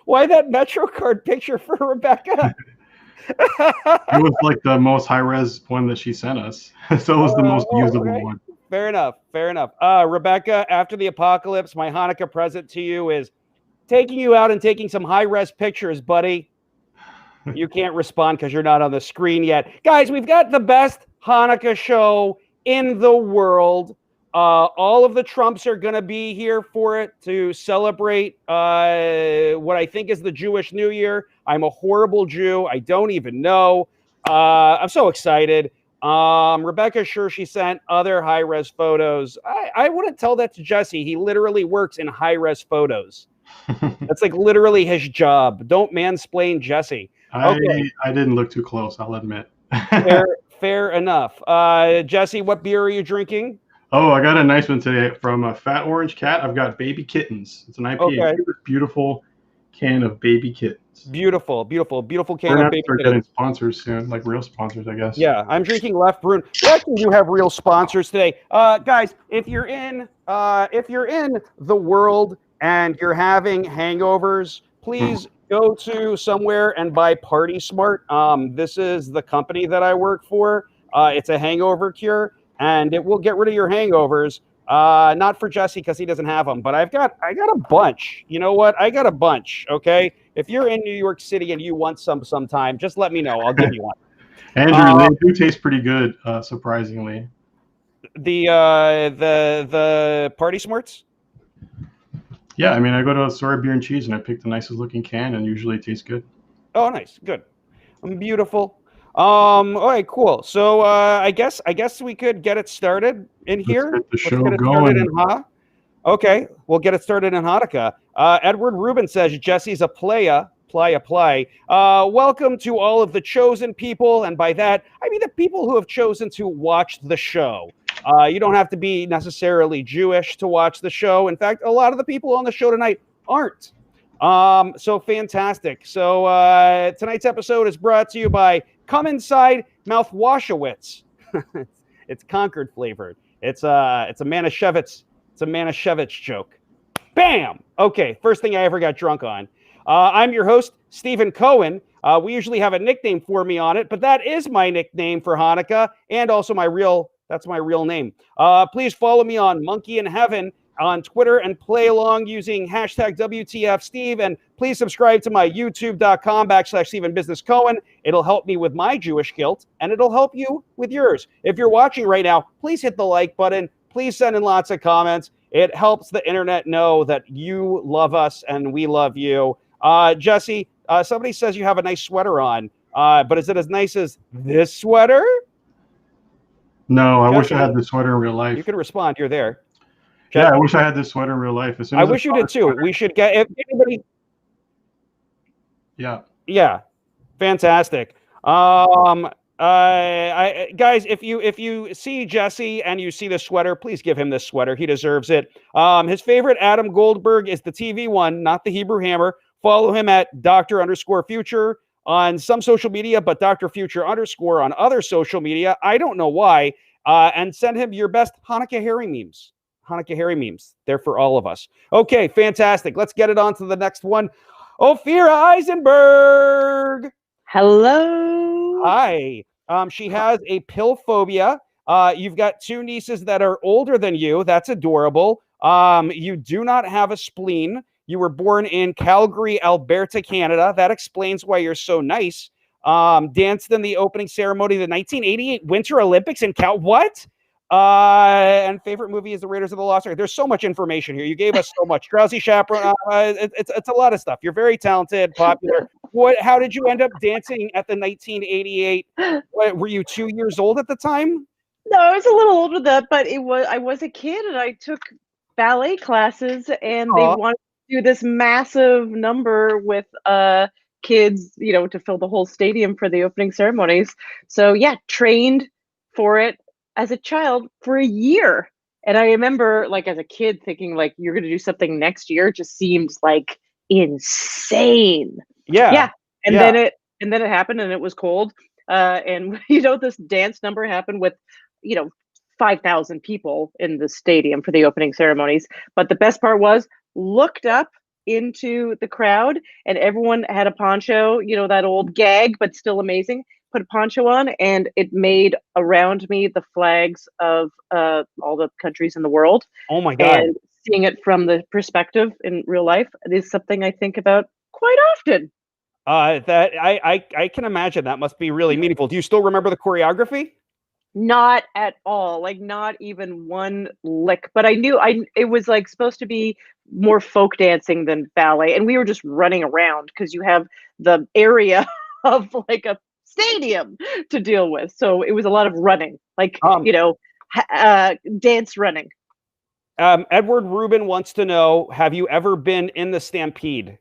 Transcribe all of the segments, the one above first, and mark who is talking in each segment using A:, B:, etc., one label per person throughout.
A: Why that MetroCard picture for Rebecca?
B: It was like the most high-res one that she sent us. So it was the most usable one.
A: Fair enough. Rebecca, after the apocalypse, my Hanukkah present to you is taking you out and taking some high-res pictures, buddy. You can't respond because you're not on the screen yet. Guys, we've got the best Hanukkah show in the world. All of the Trumps are going to be here for it to celebrate what I think is the Jewish New Year. I'm a horrible Jew. I don't even know. I'm so excited. Rebecca's sure she sent other high-res photos. I wouldn't tell that to Jessie. He literally works in high-res photos. That's like literally his job. Don't mansplain Jessie. Okay.
B: I didn't look too close, I'll admit.
A: Fair enough. Jesse, what beer are you drinking?
B: Oh, I got a nice one today from a Fat Orange Cat. I've got Baby Kittens. It's an IPA. Okay. Beautiful can of Baby Kittens.
A: Beautiful can of Baby Kittens.
B: Start getting sponsors soon, like real sponsors, I guess.
A: Yeah, I'm drinking Left Brune. Luckily, you have real sponsors today, guys. If you're in the world and you're having hangovers, please go to somewhere and buy Party Smart. This is the company that I work for. It's a hangover cure, and it will get rid of your hangovers. Not for Jesse because he doesn't have them, but I got a bunch. You know what? I got a bunch. Okay, if you're in New York City and you want some sometime, just let me know. I'll give you one.
B: Andrew, they do taste pretty good, surprisingly.
A: The Party Smarts.
B: Yeah, I mean, I go to a store of beer and cheese and I pick the nicest looking can, and usually it tastes good.
A: Oh, nice, good, beautiful. All right, cool. So I guess we could get it started in here.
B: Let's get the show going.
A: Okay, we'll get it started in Hanukkah. Edward Rubin says Jesse's a playa. Welcome to all of the chosen people, and by that I mean the people who have chosen to watch the show. You don't have to be necessarily Jewish to watch the show. In fact, a lot of the people on the show tonight aren't. So fantastic. So tonight's episode is brought to you by Come Inside Mouthwashowitz. It's Concord flavored. It's a Manischewitz. It's a Manischewitz joke. Bam. Okay. First thing I ever got drunk on. I'm your host, Stephen Cohen. We usually have a nickname for me on it, but that is my nickname for Hanukkah and also that's my real name. Please follow me on Monkey in Heaven on Twitter and play along using hashtag WTFSteve. And please subscribe to my youtube.com/StephenBusinessCohen. It'll help me with my Jewish guilt, and it'll help you with yours. If you're watching right now, please hit the like button. Please send in lots of comments. It helps the internet know that you love us and we love you. Jesse, somebody says you have a nice sweater on, but is it as nice as this sweater?
B: No, I wish I had the sweater in real life.
A: You can respond. You're there.
B: Yeah, I wish I had this sweater in real life. As soon as
A: I wish you did too. We should get if anybody.
B: Yeah.
A: Yeah, fantastic. Guys, if you see Jessie and you see the sweater, please give him this sweater. He deserves it. His favorite Adam Goldberg is the TV one, not the Hebrew Hammer. Follow him at Dr_Future on some social media, but Dr. Future_ on other social media. I don't know why. And send him your best Hanukkah Harry memes. Hanukkah Harry memes. They're for all of us. Okay, fantastic. Let's get it on to the next one. Ophira Eisenberg.
C: Hello.
A: Hi. She has a pill phobia. You've got two nieces that are older than you. That's adorable. You do not have a spleen. You were born in Calgary, Alberta, Canada. That explains why you're so nice. Danced in the opening ceremony of the 1988 Winter Olympics in What? And favorite movie is The Raiders of the Lost Ark. There's so much information here. You gave us so much. Drowsy chaperone. It's a lot of stuff. You're very talented, popular. How did you end up dancing at the 1988? Were you 2 years old at the time?
C: No, I was a little older than that, but I was a kid and I took ballet classes and they wanted to do this massive number with kids, to fill the whole stadium for the opening ceremonies. So yeah, trained for it as a child for a year. And I remember as a kid thinking you're going to do something next year just seems insane.
A: Yeah.
C: And then it happened and it was cold. And this dance number happened with, 5,000 people in the stadium for the opening ceremonies. But the best part was looked up into the crowd and everyone had a poncho, that old gag, but still amazing. Put a poncho on and it made around me the flags of all the countries in the world.
A: Oh my God.
C: And seeing it from the perspective in real life is something I think about quite often.
A: That I can imagine that must be really meaningful. Do you still remember the choreography?
C: Not at all, not even one lick. But I knew it was supposed to be more folk dancing than ballet, and we were just running around because you have the area of a stadium to deal with. So it was a lot of running, dance running.
A: Edward Rubin wants to know, have you ever been in the Stampede?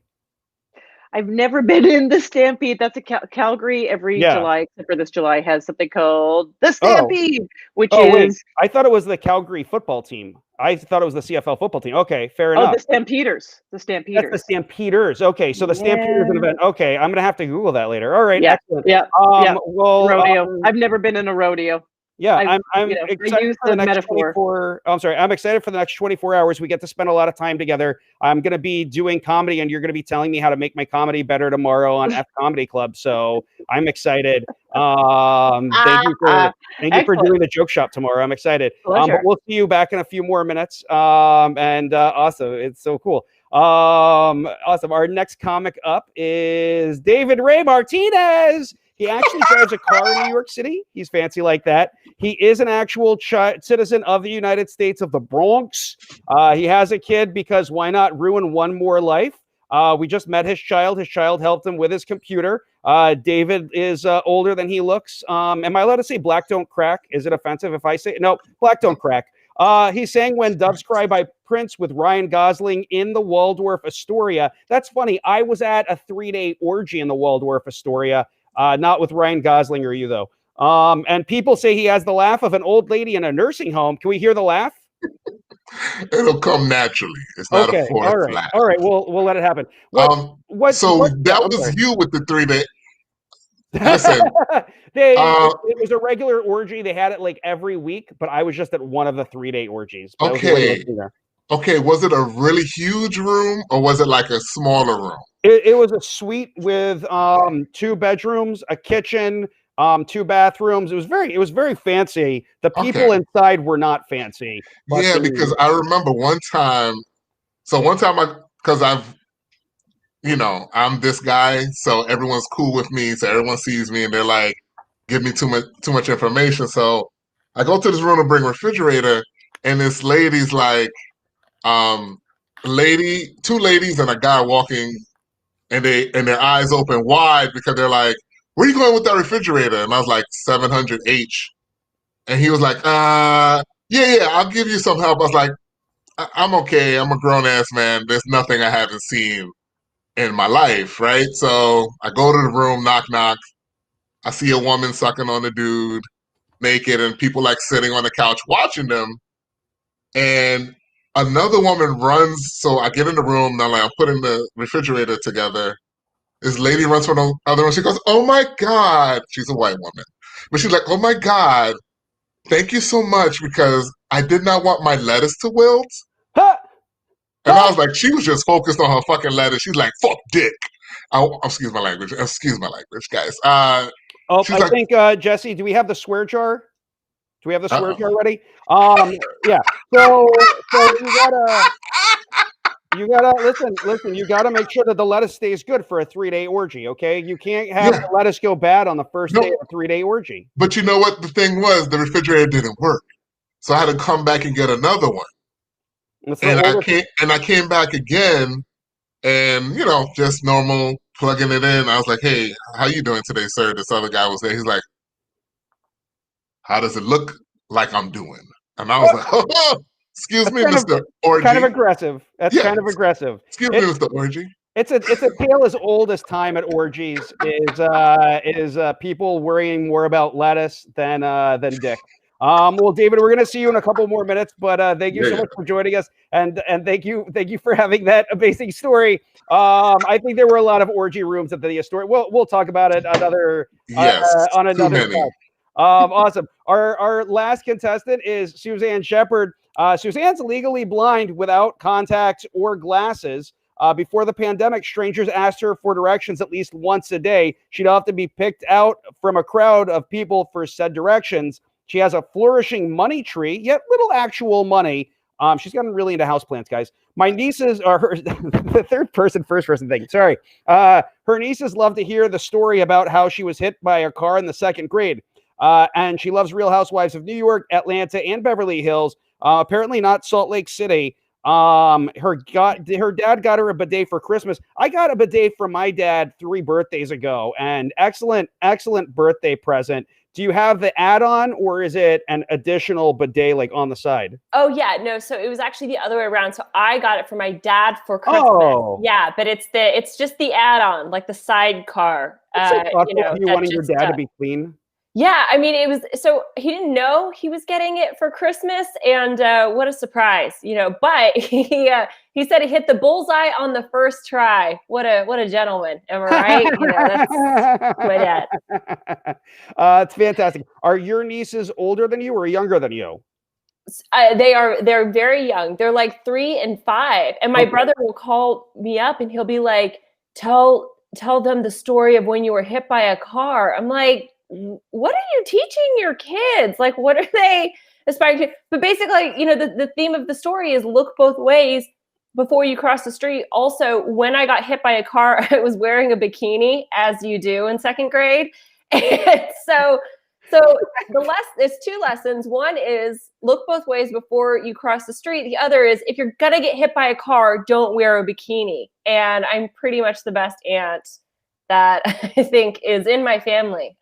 C: I've never been in the Stampede. That's a Calgary every July, except for this July, has something called the Stampede, which is...
A: Wait. I thought it was the Calgary football team. I thought it was the CFL football team. Okay, fair enough.
C: Oh, the Stampeders.
A: That's the Stampeders. Okay, so the Stampeders an event. Okay, I'm going to have to Google that later. All right, excellent.
C: Yeah,
A: Well,
C: rodeo. I've never been in a rodeo.
A: Yeah, I'm excited for the next 24. I'm sorry. I'm excited for the next 24 hours. We get to spend a lot of time together. I'm going to be doing comedy, and you're going to be telling me how to make my comedy better tomorrow on F Comedy Club. So I'm excited. Thank you for doing the joke shop tomorrow. I'm excited. But we'll see you back in a few more minutes. Awesome. It's so cool. Awesome. Our next comic up is David Rey Martinez. He actually drives a car in New York City. He's fancy like that. He is an actual citizen of the United States of the Bronx. He has a kid because why not ruin one more life? We just met his child. His child helped him with his computer. David is older than he looks. Am I allowed to say black don't crack? Is it offensive if I say no? Black don't crack. He sang When Doves Cry by Prince with Ryan Gosling in the Waldorf Astoria. That's funny. I was at a 3-day orgy in the Waldorf Astoria. Not with Ryan Gosling or you, though. And people say he has the laugh of an old lady in a nursing home. Can we hear the laugh?
D: It'll come naturally. It's not a forced laugh.
A: All right. We'll let it happen.
D: That was you with the 3-day. Listen.
A: It was a regular orgy. They had it every week, but I was just at one of the 3-day orgies.
D: Okay. Okay. Was it a really huge room or was it a smaller room?
A: It was a suite with 2 bedrooms, a kitchen, 2 bathrooms. It was very fancy. The people inside were not fancy.
D: Yeah, because I remember one time. So because I'm this guy, so everyone's cool with me. So everyone sees me and they're like, give me too much information. So I go to this room to bring refrigerator, and this lady's like, 2 ladies and a guy walking. And their eyes open wide because they're like, where are you going with that refrigerator? And I was like, 700H. And he was like, yeah, I'll give you some help. I was like, I'm okay. I'm a grown ass man. There's nothing I haven't seen in my life, right? So I go to the room, knock, knock. I see a woman sucking on a dude naked, and people like sitting on the couch watching them. And another woman runs. So I get in the room, and I'm putting the refrigerator together. This lady runs from the other room. She goes, "Oh my God." She's a white woman. But she's like, "Oh my God, thank you so much, because I did not want my lettuce to wilt."
A: Ha!
D: And I was like, she was just focused on her fucking lettuce. She's like, "Fuck dick." Excuse my language. Excuse my language, guys.
A: Oh,
D: she's
A: I
D: like,
A: think, Jesse, do we have the swear jar? Do we have the swear
D: uh-oh.
A: jar ready? Yeah. So you gotta listen. You gotta make sure that the lettuce stays good for a 3-day orgy. Okay, you can't have the lettuce go bad on the first day of a 3-day orgy.
D: But you know what? The thing was, the refrigerator didn't work, so I had to come back and get another one. And I came back again, and just normal plugging it in. I was like, "Hey, how you doing today, sir?" This other guy was there. He's like, "How does it look like I'm doing?" And I was like, "Oh, excuse me, Mr. Orgy."
A: Kind of aggressive. That's kind of aggressive.
D: Excuse me, Mr. Orgy.
A: It's a tale as old as time at orgies is people worrying more about lettuce than dick. Well, David, we're going to see you in a couple more minutes, but thank you so much for joining us, and thank you for having that amazing story. I think there were a lot of orgy rooms at the Astoria. We'll talk about it on another time. Awesome. Our last contestant is Suzanne Shephard. Suzanne's legally blind without contacts or glasses. Before the pandemic, strangers asked her for directions at least once a day. She'd often be picked out from a crowd of people for said directions. She has a flourishing money tree, yet little actual money. She's gotten really into houseplants, guys. My nieces are her the first person thing. Sorry. Her nieces love to hear the story about how she was hit by a car in the 2nd grade. And she loves Real Housewives of New York, Atlanta, and Beverly Hills. Apparently not Salt Lake City. Her dad got her a bidet for Christmas. I got a bidet from my dad 3 birthdays ago, and excellent birthday present. Do you have the add-on, or is it an additional bidet like on the side?
E: Oh yeah, no. So it was actually the other way around. So I got it for my dad for Christmas.
A: Oh.
E: Yeah, but it's just the add-on, like the sidecar.
A: You wanting your dad to be clean?
E: Yeah, I mean, it was, so he didn't know he was getting it for Christmas, and what a surprise, but he said he hit the bullseye on the first try. What a gentleman. Am I right? That's my dad.
A: It's fantastic. Are your nieces older than you or younger than you?
E: They're very young. They're like 3 and 5. And my brother will call me up and he'll be like, tell them the story of when you were hit by a car. I'm like, what are you teaching your kids? Like, what are they aspiring to? But basically, the theme of the story is look both ways before you cross the street. Also, when I got hit by a car, I was wearing a bikini, as you do in 2nd grade. And so there's 2 lessons. One is look both ways before you cross the street. The other is if you're going to get hit by a car, don't wear a bikini. And I'm pretty much the best aunt that I think is in my family.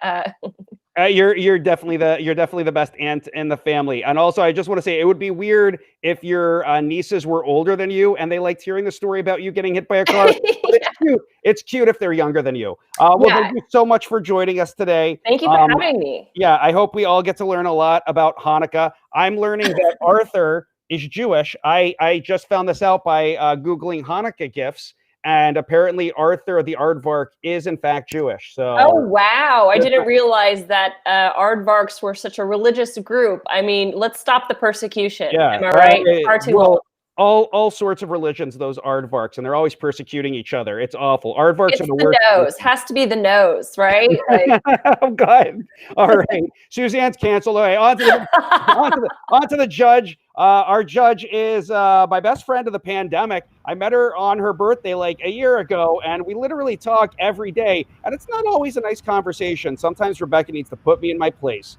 A: You're definitely the best aunt in the family. And also, I just want to say it would be weird if your nieces were older than you and they liked hearing the story about you getting hit by a car. Yeah. It's cute if they're younger than you. Thank you so much for joining us today.
E: Thank you for having me.
A: Yeah, I hope we all get to learn a lot about Hanukkah. I'm learning that Arthur is Jewish. I just found this out by Googling Hanukkah gifts. And apparently Arthur, the aardvark, is in fact Jewish. So.
E: Oh, wow. I didn't realize that aardvarks were such a religious group. I mean, let's stop the persecution. Yeah. Am I right? Far too long.
A: All sorts of religions, those aardvarks, and they're always persecuting each other. It's awful. Aardvarks are the worst.
E: Nose. Has to be the nose, right? Like...
A: Oh, God. All right. Suzanne's canceled. All right, on to the judge. Our judge is my best friend of the pandemic. I met her on her birthday like a year ago, and we literally talk every day, and it's not always a nice conversation. Sometimes Rebecca needs to put me in my place.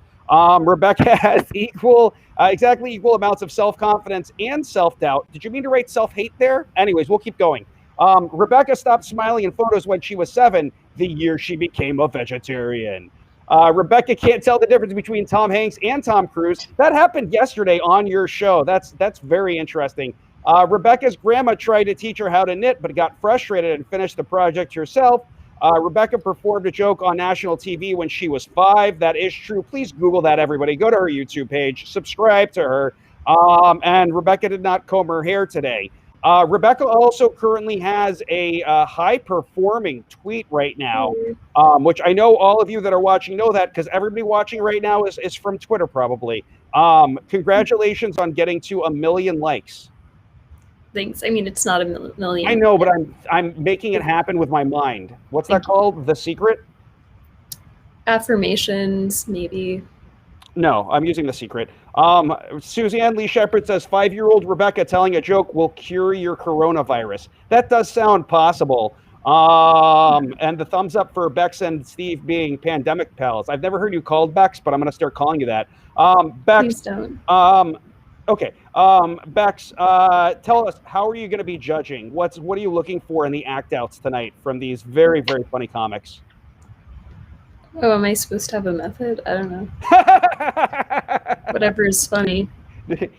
A: Rebecca has exactly equal amounts of self-confidence and self-doubt. Did you mean to write self-hate there? Anyways, we'll keep going. Rebecca stopped smiling in photos when she was 7, the year she became a vegetarian. Rebecca can't tell the difference between Tom Hanks and Tom Cruise. That happened yesterday on your show. That's very interesting. Rebecca's grandma tried to teach her how to knit, but got frustrated and finished the project herself. Rebecca performed a joke on national TV when she was 5. That is true. Please Google that, everybody. Go to her YouTube page. Subscribe to her. And Rebecca did not comb her hair today. Rebecca also currently has a high-performing tweet right now, which I know all of you that are watching know that because everybody watching right now is from Twitter probably. Congratulations on getting to 1 million likes.
F: Thanks. I mean, it's not a million.
A: I know, but I'm making it happen with my mind. What's that called? The secret?
F: Affirmations, maybe.
A: No, I'm using the secret. Suzanne Lee Shepherd says 5-year-old Rebecca telling a joke will cure your coronavirus. That does sound possible. And the thumbs up for Bex and Steve being pandemic pals. I've never heard you called Bex, but I'm going to start calling you that. Bex.
F: Please don't.
A: Okay. Bex, tell us, how are you going to be judging? What are you looking for in the act outs tonight from these very, very funny comics?
F: Oh, am I supposed to have a method? I don't know. Whatever is funny.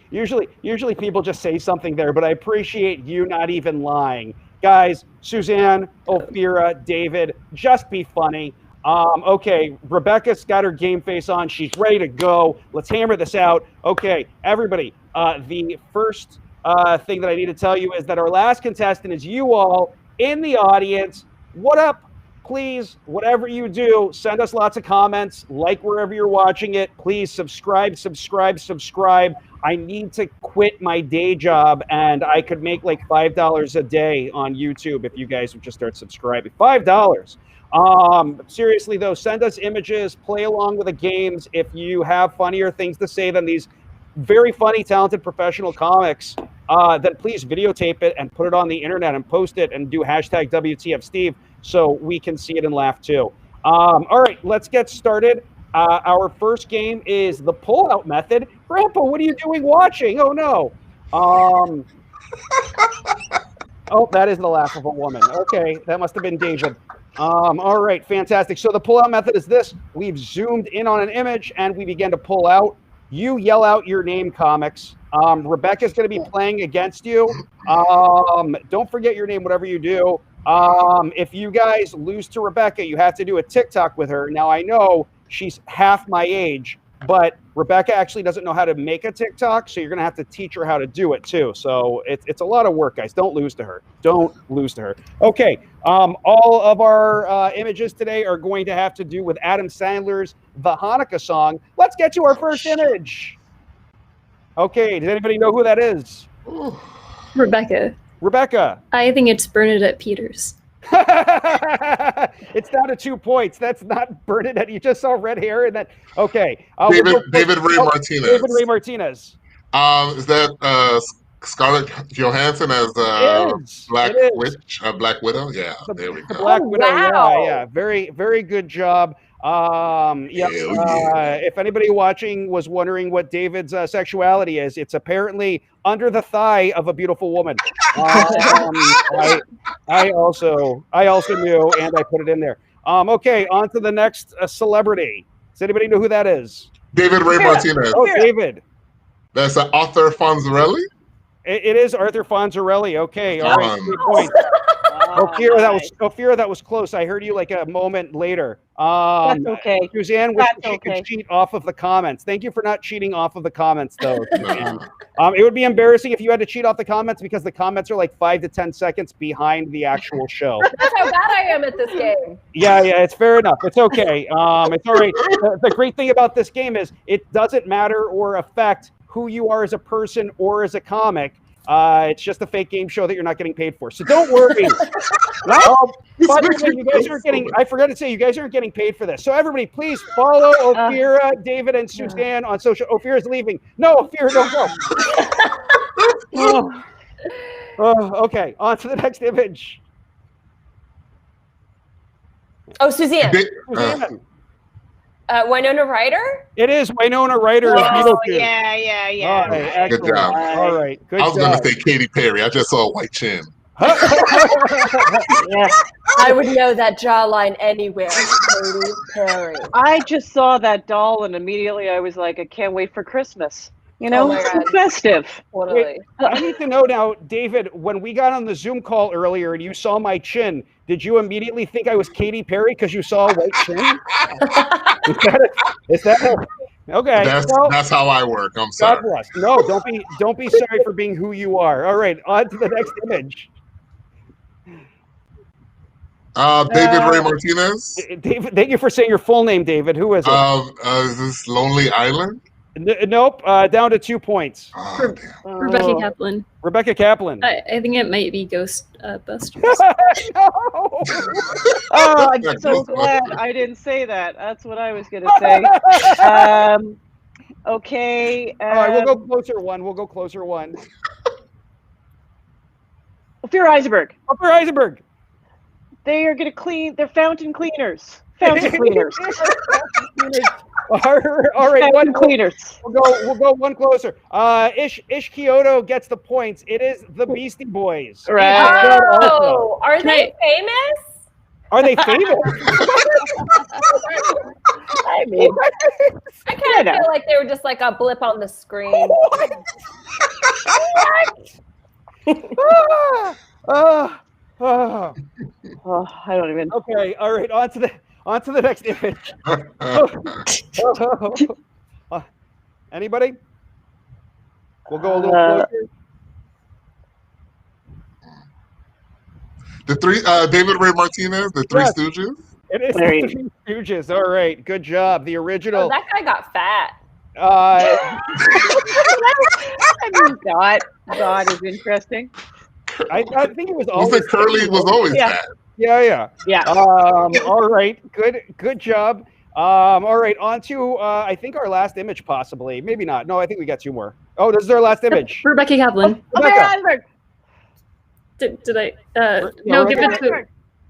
A: Usually people just say something there, but I appreciate you not even lying. Guys, Suzanne, Ophira, David, just be funny. Okay, Rebecca's got her game face on. She's ready to go. Let's hammer this out. Okay, everybody, the first thing that I need to tell you is that our last contestant is you all in the audience. What up? Please, whatever you do, send us lots of comments, like wherever you're watching it. Please subscribe. I need to quit my day job, and I could make like $5 a day on YouTube if you guys would just start subscribing. $5. Seriously, though, send us images, play along with the games. If you have funnier things to say than these very funny, talented professional comics, then please videotape it and put it on the internet and post it and do hashtag WTFSteve so we can see it and laugh too. All right, let's get started. Our first game is the pull-out method. Grandpa, what are you doing watching? Oh, no. Oh, that is the laugh of a woman. Okay, that must have been David. All right, fantastic. So the pull-out method is this. We've zoomed in on an image, and we begin to pull out. You yell out your name, comics. Rebecca's going to be playing against you. Don't forget your name, whatever you do. If you guys lose to Rebecca, you have to do a TikTok with her. Now, I know she's half my age, but Rebecca actually doesn't know how to make a TikTok, so you're going to have to teach her how to do it, too. So it's a lot of work, guys. Don't lose to her. Don't lose to her. Okay, all of our images today are going to have to do with Adam Sandler's The Hanukkah Song. Let's get to our first image. Okay, does anybody know who that is?
F: Rebecca.
A: I
F: think it's Bernadette Peters.
A: It's down to 2 points. That's not Bernadette. You just saw red hair and that. Okay.
D: David Rey Martinez.
A: David Rey Martinez.
D: Is that Scarlett Johansson as Black Widow? Yeah, there we go.
A: Black Widow.
E: Wow.
A: Yeah. Very, very good job. If anybody watching was wondering what David's sexuality is, it's apparently under the thigh of a beautiful woman. I also knew, and I put it in there. Okay, on to the next celebrity. Does anybody know who that is?
D: David Rey Martinez.
A: Oh, David.
D: That's Arthur Fonzarelli.
A: It is Arthur Fonzarelli. Okay, all right. 3 points. Ophira, that was close. I heard you like a moment later.
C: That's okay.
A: Suzanne wished she could cheat off of the comments. Thank you for not cheating off of the comments, though. It would be embarrassing if you had to cheat off the comments because the comments are like 5 to 10 seconds behind the actual show.
E: That's how bad I am at this game.
A: Yeah, it's fair enough. It's okay. It's all right. The great thing about this game is it doesn't matter or affect who you are as a person or as a comic. It's just a fake game show that you're not getting paid for. So don't worry. By the way, you guys aren't getting, I forgot to say, you guys aren't getting paid for this. So everybody, please follow Ophira, David, and Suzanne on social. Ophira's leaving. No, Ophira, don't go. Okay, on to the next image.
E: Oh, Suzanne. Winona Ryder?
A: It is Winona Ryder.
C: Oh, yeah.
A: All right,
D: Good job.
A: All right, good job.
D: I was going to say Katy Perry. I just saw a white chin.
C: Yeah.
E: I would know that jawline anywhere. Katy Perry.
C: I just saw that doll and immediately I was like, I can't wait for Christmas. You
E: Oh
C: know,
E: my God.
C: it's festive.
E: Totally.
A: I need to know now, David, when we got on the Zoom call earlier and you saw my chin, did you immediately think I was Katy Perry because you saw a white chin? Is that okay?
D: That's how I work. I'm sorry.
A: God bless. No, don't be sorry for being who you are. All right, on to the next image.
D: David Rey Martinez.
A: David, thank you for saying your full name, David. Who is it?
D: Is this Lonely Island?
A: Nope. Down to 2 points.
D: Oh, damn.
F: Rebecca Kaplan.
A: Rebecca Kaplan.
F: I think it might be Ghostbusters.
A: No.
C: Oh, I'm so glad I didn't say that. That's what I was going to say. Okay.
A: All right, we'll go closer one. We'll go closer one.
C: Ophira Eisenberg.
A: Ophira Eisenberg.
C: They are going to clean. They're fountain cleaners. Fountain cleaners.
A: All right,
C: Fountain cleaners.
A: We'll go one closer. Ish Kyoto gets the points. It is the Beastie Boys.
C: Right.
E: Oh, are they famous?
A: Are they famous?
C: I mean,
E: I kind of feel like they were just like a blip on the screen.
C: oh, I don't even.
A: Okay, all right. On to the next image. Anybody? We'll go a little closer.
D: The three, David Rey Martinez, the Three Stooges.
A: It is the Three Stooges. All right, good job. The original.
E: Oh, that guy got fat.
C: I mean, God is interesting.
A: I think it was
D: Was
A: always
D: it Curly was always that.
A: Yeah. All right. Good job. All right. On to I think our last image, possibly. Maybe not. No, I think we got 2 more. Oh, this is our last image.
F: Rebecca Kaplan.
A: Rebecca.
F: Did I? No, give it to.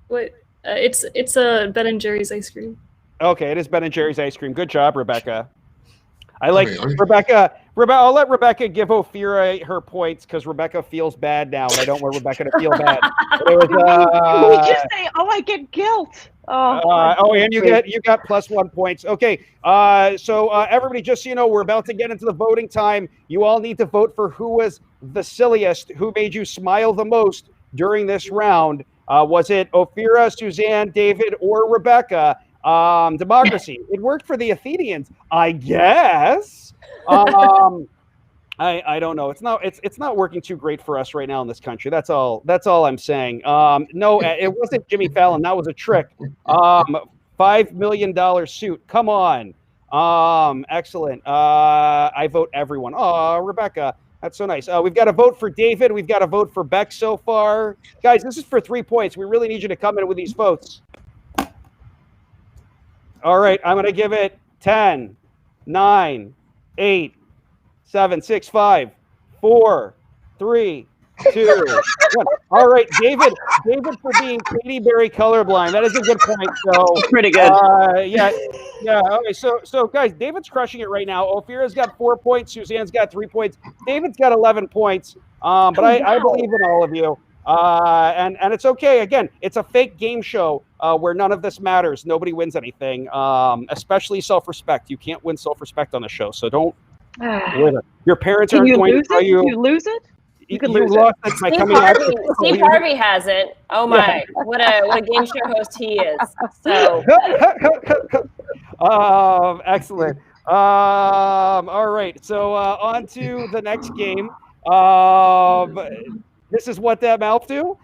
F: What? It's a Ben and Jerry's ice cream.
A: Okay, it is Ben and Jerry's ice cream. Good job, Rebecca. I like Rebecca. I'll let Rebecca give Ophira her points because Rebecca feels bad now, and I don't want Rebecca to feel bad. It was,
C: we just say, "Oh, I get guilt."
A: And you got +1 points. Okay, so everybody, just so you know, we're about to get into the voting time. You all need to vote for who was the silliest, who made you smile the most during this round. Was it Ophira, Suzanne, David, or Rebecca? Democracy. It worked for the Athenians, I guess. I don't know. It's not working too great for us right now in this country. That's all I'm saying. No, it wasn't Jimmy Fallon. That was a trick. $5 million suit. Come on. Excellent. I vote everyone. Oh, Rebecca. That's so nice. We've got a vote for David. We've got a vote for Beck so far. Guys, this is for 3 points. We really need you to come in with these votes. All right, I'm going to give it 10, 9, 8, 7, 6, 5, 4, 3, 2, 1. All right, David for being Katy Perry colorblind. That is a good point. So
C: pretty good.
A: Yeah. Okay, so guys, David's crushing it right now. Ophira's got 4 points. Suzanne's got 3 points. David's got 11 points. But I believe in all of you. And it's okay. Again, it's a fake game show where none of this matters. Nobody wins anything, especially self-respect. You can't win self-respect on the show, so don't win it. Your parents aren't going to tell you.
C: You lose it? You can lose
A: lost
C: it.
A: it by
E: Steve
A: coming out.
E: Steve Harvey hasn't. Oh my, what a game show host he is. So
A: excellent. All right, so on to the next game. This is What That Mouth Do.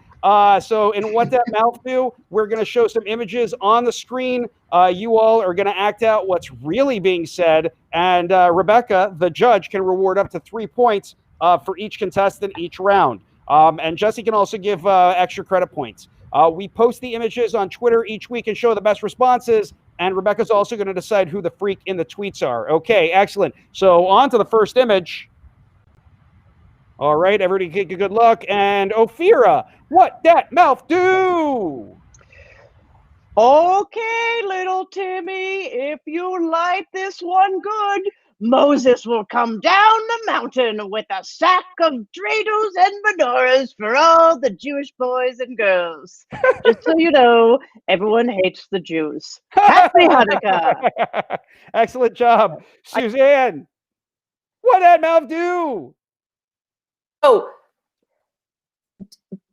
A: So in What That Mouth Do, we're going to show some images on the screen. You all are going to act out what's really being said. And Rebecca, the judge, can reward up to 3 points for each contestant each round. And Jessie can also give extra credit points. We post the images on Twitter each week and show the best responses. And Rebecca's also going to decide who the freak in the tweets are. Okay, excellent. So on to the first image. All right, everybody take a good look. And Ophira, What That Mouth Do?
C: Okay, little Timmy, if you like this one good, Moses will come down the mountain with a sack of dreidels and menorahs for all the Jewish boys and girls. Just so you know, everyone hates the Jews. Happy Hanukkah!
A: Excellent job, Suzanne. What did mouth do?
E: Oh,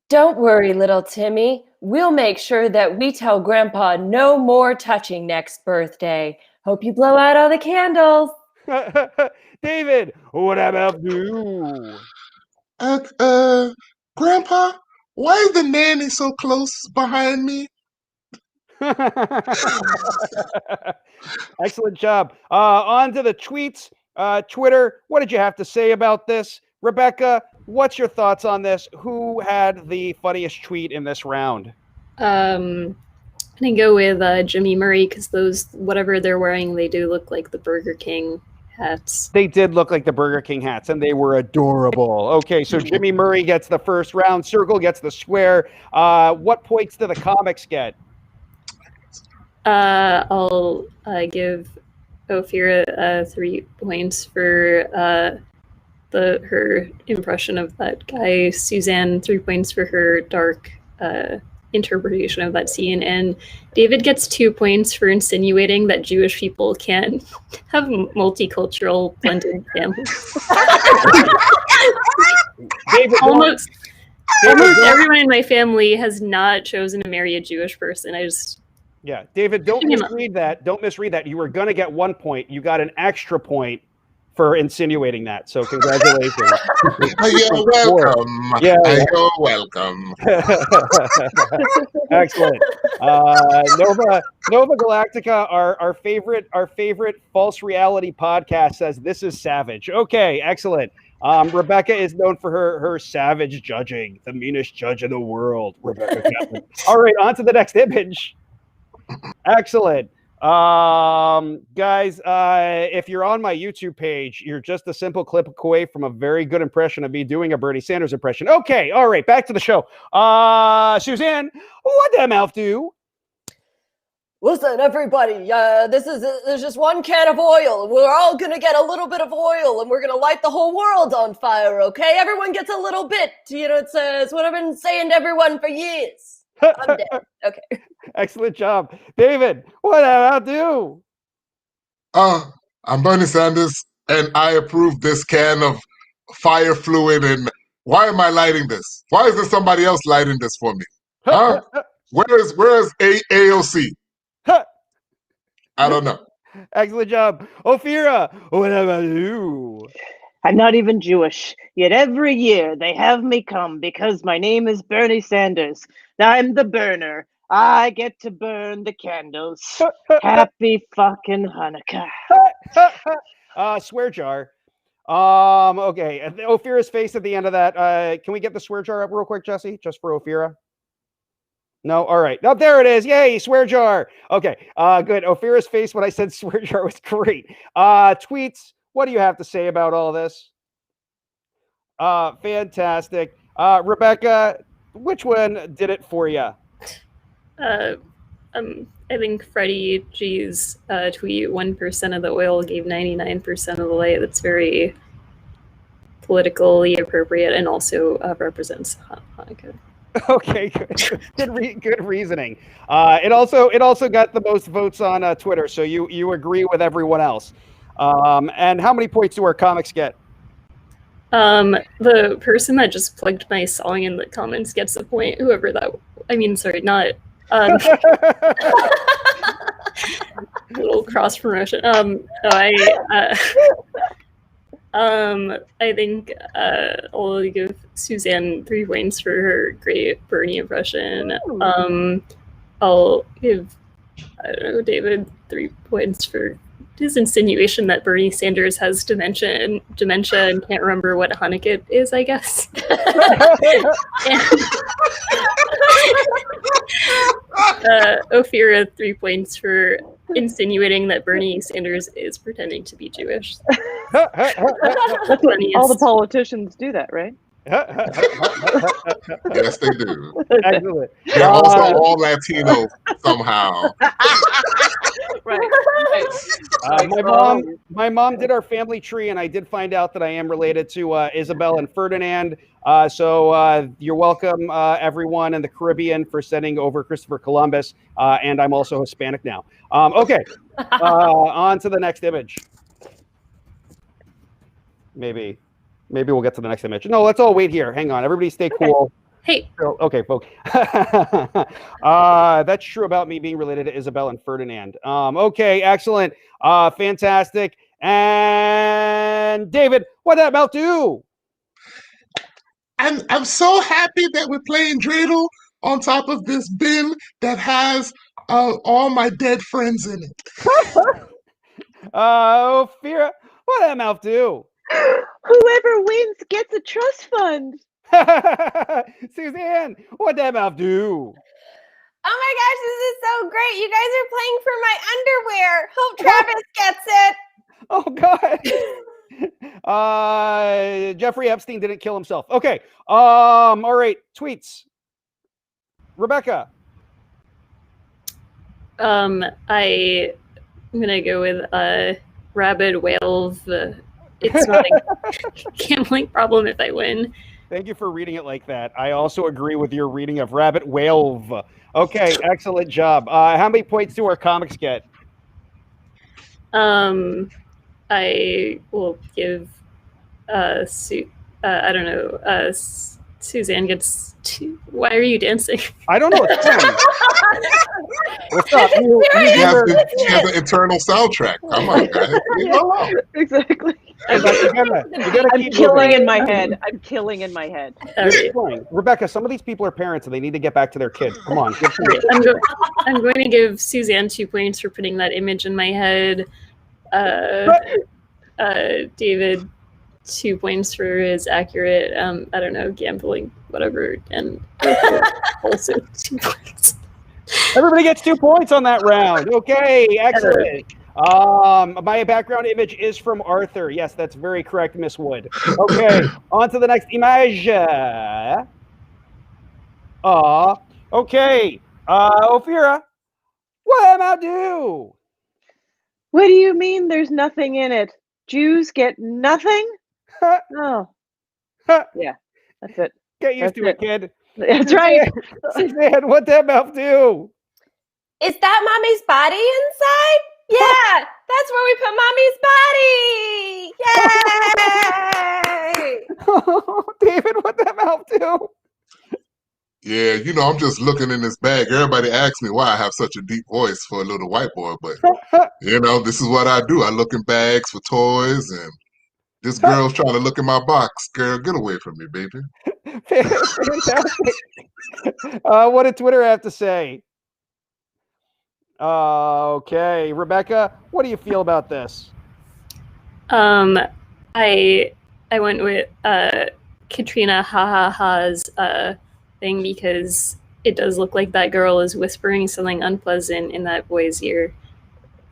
E: don't worry, little Timmy. We'll make sure that we tell Grandpa no more touching next birthday. Hope you blow out all the candles.
A: David, what did mouth do?
D: Grandpa, why is the nanny so close behind me?
A: Excellent job. On to the tweets. Twitter, what did you have to say about this? Rebecca, what's your thoughts on this? Who had the funniest tweet in this round?
F: I'm gonna go with Jimmy Murray because those whatever they're wearing, they do look like the Burger King hats.
A: They did look like the Burger King hats, and they were adorable. Okay, so Jimmy Murray gets the first round. Circle gets the square. What points do the comics get?
F: I'll give Ophira 3 points for her impression of that guy. Suzanne 3 points for her dark interpretation of that scene, and David gets 2 points for insinuating that Jewish people can have multicultural blended families.
A: David,
F: almost everyone in my family has not chosen to marry a Jewish person.
A: David, don't misread that. Don't misread that. You were going to get 1 point. You got an extra point for insinuating that. So congratulations.
D: You're welcome.
A: Yeah.
D: You're welcome.
A: Excellent. Nova Galactica, our favorite false reality podcast, says this is savage. Okay, excellent. Rebecca is known for her savage judging, the meanest judge in the world. Rebecca Kaplan. All right, on to the next image. Excellent. Guys, if you're on my YouTube page, you're just a simple clip away from a very good impression of me doing a Bernie Sanders impression. Okay, all right, back to the show. Suzanne, what did mouth do?
E: Listen, everybody, there's just one can of oil. We're all gonna get a little bit of oil, and we're gonna light the whole world on fire, okay? Everyone gets a little bit. It's what I've been saying to everyone for years. I'm dead. Okay.
A: Excellent job. David, what did I do?
D: I'm Bernie Sanders, and I approve this can of fire fluid. And why am I lighting this? Why is there somebody else lighting this for me? Huh? Where's AOC? I don't know.
A: Excellent job. Ophira, what did I do?
C: I'm not even Jewish, yet every year they have me come because my name is Bernie Sanders. I'm the burner. I get to burn the candles. Happy fucking Hanukkah.
A: Swear jar. Okay. Ophira's face at the end of that. Can we get the swear jar up real quick, Jessie? Just for Ophira? No? All right. No, there it is. Yay, swear jar. Okay. Good. Ophira's face when I said swear jar was great. Tweets. What do you have to say about all this? Fantastic. Rebecca, which one did it for you?
F: I think Freddie G's tweet, 1% of the oil gave 99% of the light. That's very politically appropriate and also represents Hanukkah.
A: Okay, good reasoning. It also got the most votes on Twitter, so you agree with everyone else. And how many points do our comics get?
F: The person that just plugged my song in the comments gets a point. Whoever that, I mean, sorry, not. Little cross promotion. I think I'll give Suzanne 3 points for her great Bernie impression. I'll give, I don't know, David 3 points for his insinuation that Bernie Sanders has dementia and can't remember what Hanukkah is, I guess. Ophira 3 points for insinuating that Bernie Sanders is pretending to be Jewish.
C: That's what all the politicians do that, right?
D: Yes, they do.
A: Excellent.
D: They're also all Latino somehow.
C: Right.
A: My mom did our family tree, and I did find out that I am related to Isabel and Ferdinand. So you're welcome, everyone in the Caribbean, for sending over Christopher Columbus. And I'm also Hispanic now. Okay, on to the next image. Maybe we'll get to the next image. No, let's all wait here. Hang on, everybody, stay cool.
F: Hey.
A: Okay, folks. That's true about me being related to Isabel and Ferdinand. Okay, excellent. Fantastic. And David, what that about do?
D: I'm so happy that we're playing dreidel on top of this bin that has all my dead friends in it.
A: Ophira, what that mouth do?
C: Whoever wins gets a trust fund.
A: Suzanne, what that mouth do?
E: Oh my gosh, this is so great. You guys are playing for my underwear. Hope Travis gets it.
A: Oh God. Jeffrey Epstein didn't kill himself. Okay. All right. Tweets. Rebecca.
F: I'm gonna go with rabid whale. It's not a gambling problem if I win.
A: Thank you for reading it like that. I also agree with your reading of rabbit whale. Okay, excellent job. How many points do our comics get?
F: I will give I don't know, Suzanne gets 2. Why are you dancing?
A: I don't know. It's fun. What's up?
D: She has an internal soundtrack. Come on, guys.
C: Exactly.
A: You gotta
C: I'm
A: keep
C: killing
A: moving.
C: in my head. I'm killing in my head.
F: Okay.
A: Rebecca, some of these people are parents and they need to get back to their kids. Come on. Give them-
F: I'm going to give Suzanne 2 points for putting that image in my head. David 2 points for his accurate, I don't know, gambling, whatever, and also 2 points.
A: Everybody gets 2 points on that round. Okay, excellent. My background image is from Arthur. Yes, that's very correct, Miss Wood. Okay, on to the next image. Okay. Ophira, what am I do?
C: What do you mean there's nothing in it? Jews get nothing? Oh. Yeah, that's it.
A: Get used to it, kid.
C: That's right.
A: Suzanne, what that mouth do?
E: Is that mommy's body inside? Yeah, that's where we put mommy's body. Yay!
A: David, what that mouth do?
D: Yeah, you know, I'm just looking in this bag. Everybody asks me why I have such a deep voice for a little white boy, but you know, this is what I do. I look in bags for toys, and this girl's trying to look in my box. Girl, get away from me, baby.
A: Fantastic. What did Twitter have to say? Okay, Rebecca, what do you feel about this?
F: I went with Katrina ha's thing because it does look like that girl is whispering something unpleasant in that boy's ear.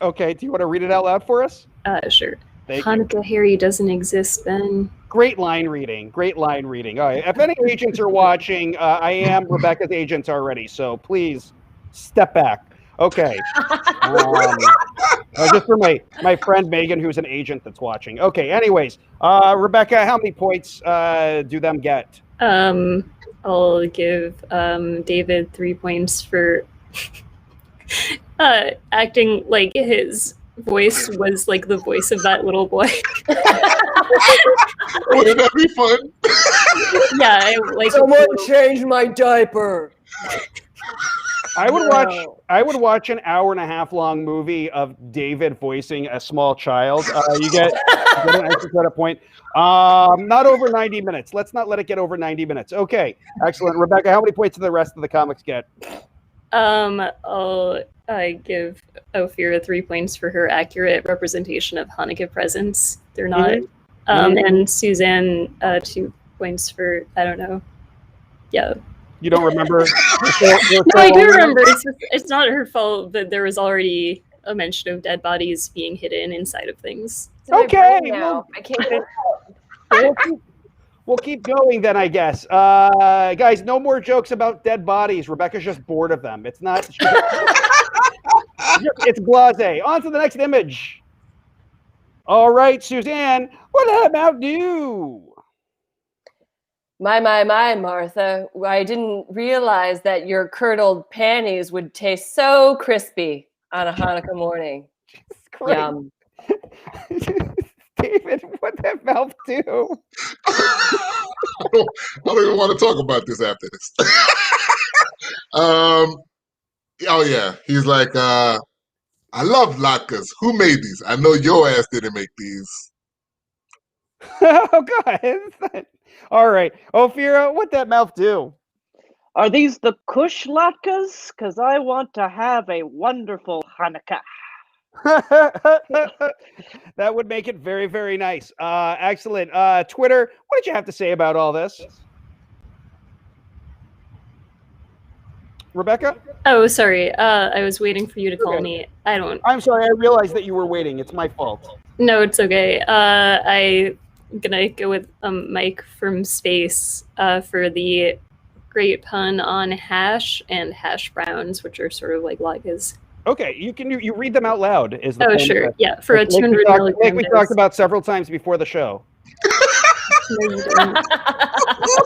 A: Okay, do you want to read it out loud for us?
F: Sure.
A: Thank
F: Hanukkah Harry doesn't exist, Ben.
A: Great line reading. Great line reading. All right. If any agents are watching, I am Rebecca's agent already, so please step back. Okay. Just for my friend Megan, who's an agent that's watching. Okay. Anyways, Rebecca, how many points do them get?
F: I'll give David 3 points for acting like his voice was like the voice of that little boy.
D: Wouldn't that be fun?
F: Yeah, I like.
G: Someone change my diaper.
A: I would watch an 1.5 hour long movie of David voicing a small child. You get an extra credit point. Not over 90 minutes. Let's not let it get over 90 minutes. Okay, excellent. Rebecca, how many points do the rest of the comics get?
F: I'll give Ophira 3 points for her accurate representation of Hanukkah presents. They're not. And Suzanne 2 points for, I don't know. Yeah.
A: You don't remember?
F: No, I do remember. It's not her fault that there was already a mention of dead bodies being hidden inside of things.
A: Okay.
E: Now. I can't get it.
A: We'll keep going then, I guess. Guys, no more jokes about dead bodies. Rebecca's just bored of them. It's not. It's blase. On to the next image. All right, Suzanne, what did that mouth do?
E: My, Martha. I didn't realize that your curdled panties would taste so crispy on a Hanukkah morning. Yum.
A: David, what did that mouth do?
D: I don't even want to talk about this after this. Oh yeah, he's like, I love latkes. Who made these? I know your ass didn't make these.
A: Oh God! All right, Ophira, what that mouth do?
C: Are these the Kush latkes? Because I want to have a wonderful Hanukkah.
A: That would make it very, very nice. Excellent. Twitter, what did you have to say about all this? Rebecca?
F: Oh, sorry. I was waiting for you to call me.
A: I'm sorry. I realized that you were waiting. It's my fault.
F: No, it's okay. I'm gonna go with Mike from Space for the great pun on hash and hash browns, which are sort of like latkes.
A: Okay, you read them out loud. Is the
F: oh sure, yeah, for a 200 milligram.
A: Like we talked about several times before the show.
F: No, you don't.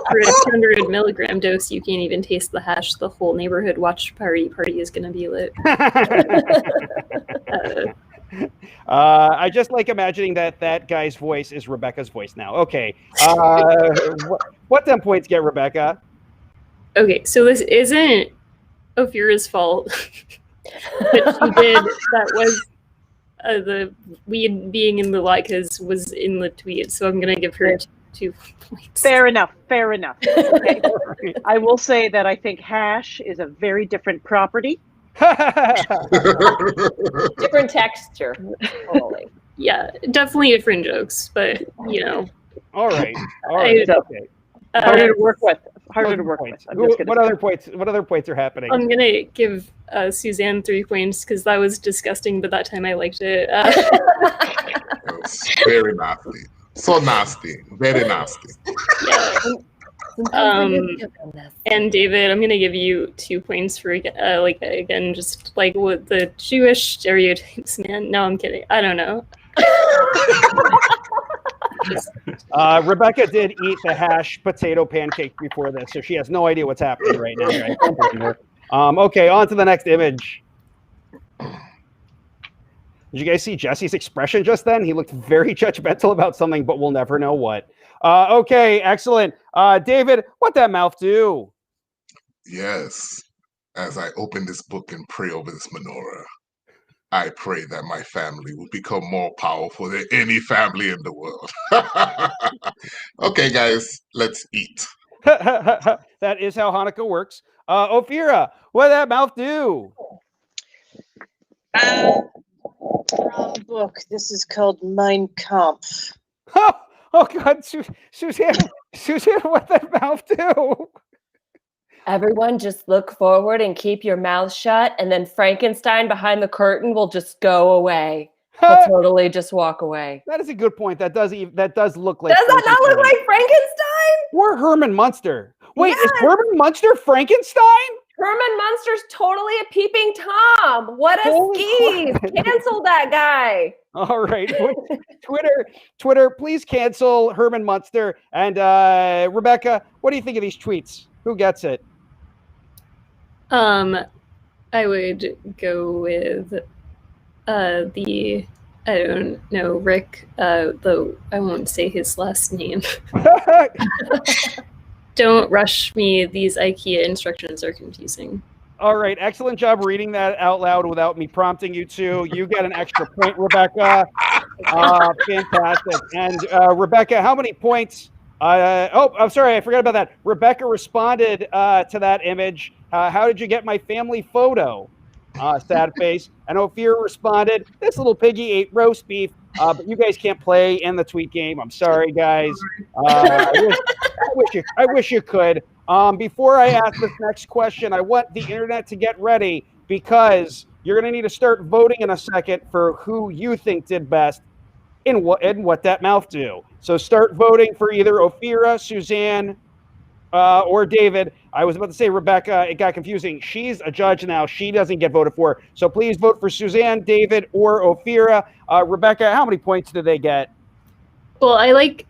F: For a 200 milligram dose, you can't even taste the hash. The whole neighborhood watch party is gonna be lit.
A: I just like imagining that guy's voice is Rebecca's voice now. Okay, what them points get, Rebecca?
F: Okay, so this isn't Ophira's fault. But she did. That was the weed being in the latkes was in the tweet, so I'm gonna give her 2 points.
C: Fair enough. Okay. I will say that I think hash is a very different property.
E: Different texture. Totally.
F: Yeah, definitely different jokes, but you know.
A: All right. Okay.
C: Harder to work with.
A: What other points are happening?
F: I'm gonna give Suzanne 3 points because that was disgusting, but that time I liked it.
D: It was very nasty. So nasty. Very nasty.
F: And David, I'm gonna give you 2 points for again, just like what the Jewish stereotypes, man. No, I'm kidding. I don't know.
A: Rebecca did eat the hash potato pancake before this, so she has no idea what's happening right now. Guys. Don't blame her. Okay, on to the next image. Did you guys see Jesse's expression just then? He looked very judgmental about something, but we'll never know what. Okay, excellent. David, what that mouth do?
D: Yes. As I open this book and pray over this menorah, I pray that my family will become more powerful than any family in the world. Okay, guys, let's eat.
A: That is how Hanukkah works. Ophira, what did that mouth do?
H: Wrong book. This is called Mein Kampf.
A: Oh God, Suzanne, what did that mouth do?
E: Everyone just look forward and keep your mouth shut, and then Frankenstein behind the curtain will just go away. He'll totally just walk away.
A: That is a good point. That does look like.
E: Does that not look like Frankenstein?
A: Or Herman Munster. Wait,
E: Yes.
A: Is Herman Munster Frankenstein?
E: Herman Munster's totally a peeping Tom. What a
A: Holy
E: scheme.
A: crap.
E: Cancel that guy.
A: All right. Twitter, please cancel Herman Munster. And Rebecca, what do you think of these tweets? Who gets it?
F: I would go with I don't know, Rick, though I won't say his last name. Don't rush me. These IKEA instructions are confusing.
A: All right. Excellent job reading that out loud without me prompting you to. You get an extra point, Rebecca. Fantastic. And Rebecca, how many points? I'm sorry. I forgot about that. Rebecca responded to that image. How did you get my family photo? Sad face. And Ophira responded, this little piggy ate roast beef, but you guys can't play in the tweet game. I'm sorry, guys. I wish you could. Before I ask this next question, I want the internet to get ready because you're going to need to start voting in a second for who you think did best in what that mouth do. So start voting for either Ophira, Suzanne, or David. I was about to say Rebecca. It got confusing. She's a judge now. She doesn't get voted for. So please vote for Suzanne, David, or Ophira. Rebecca, how many points do they get?
F: Well, I like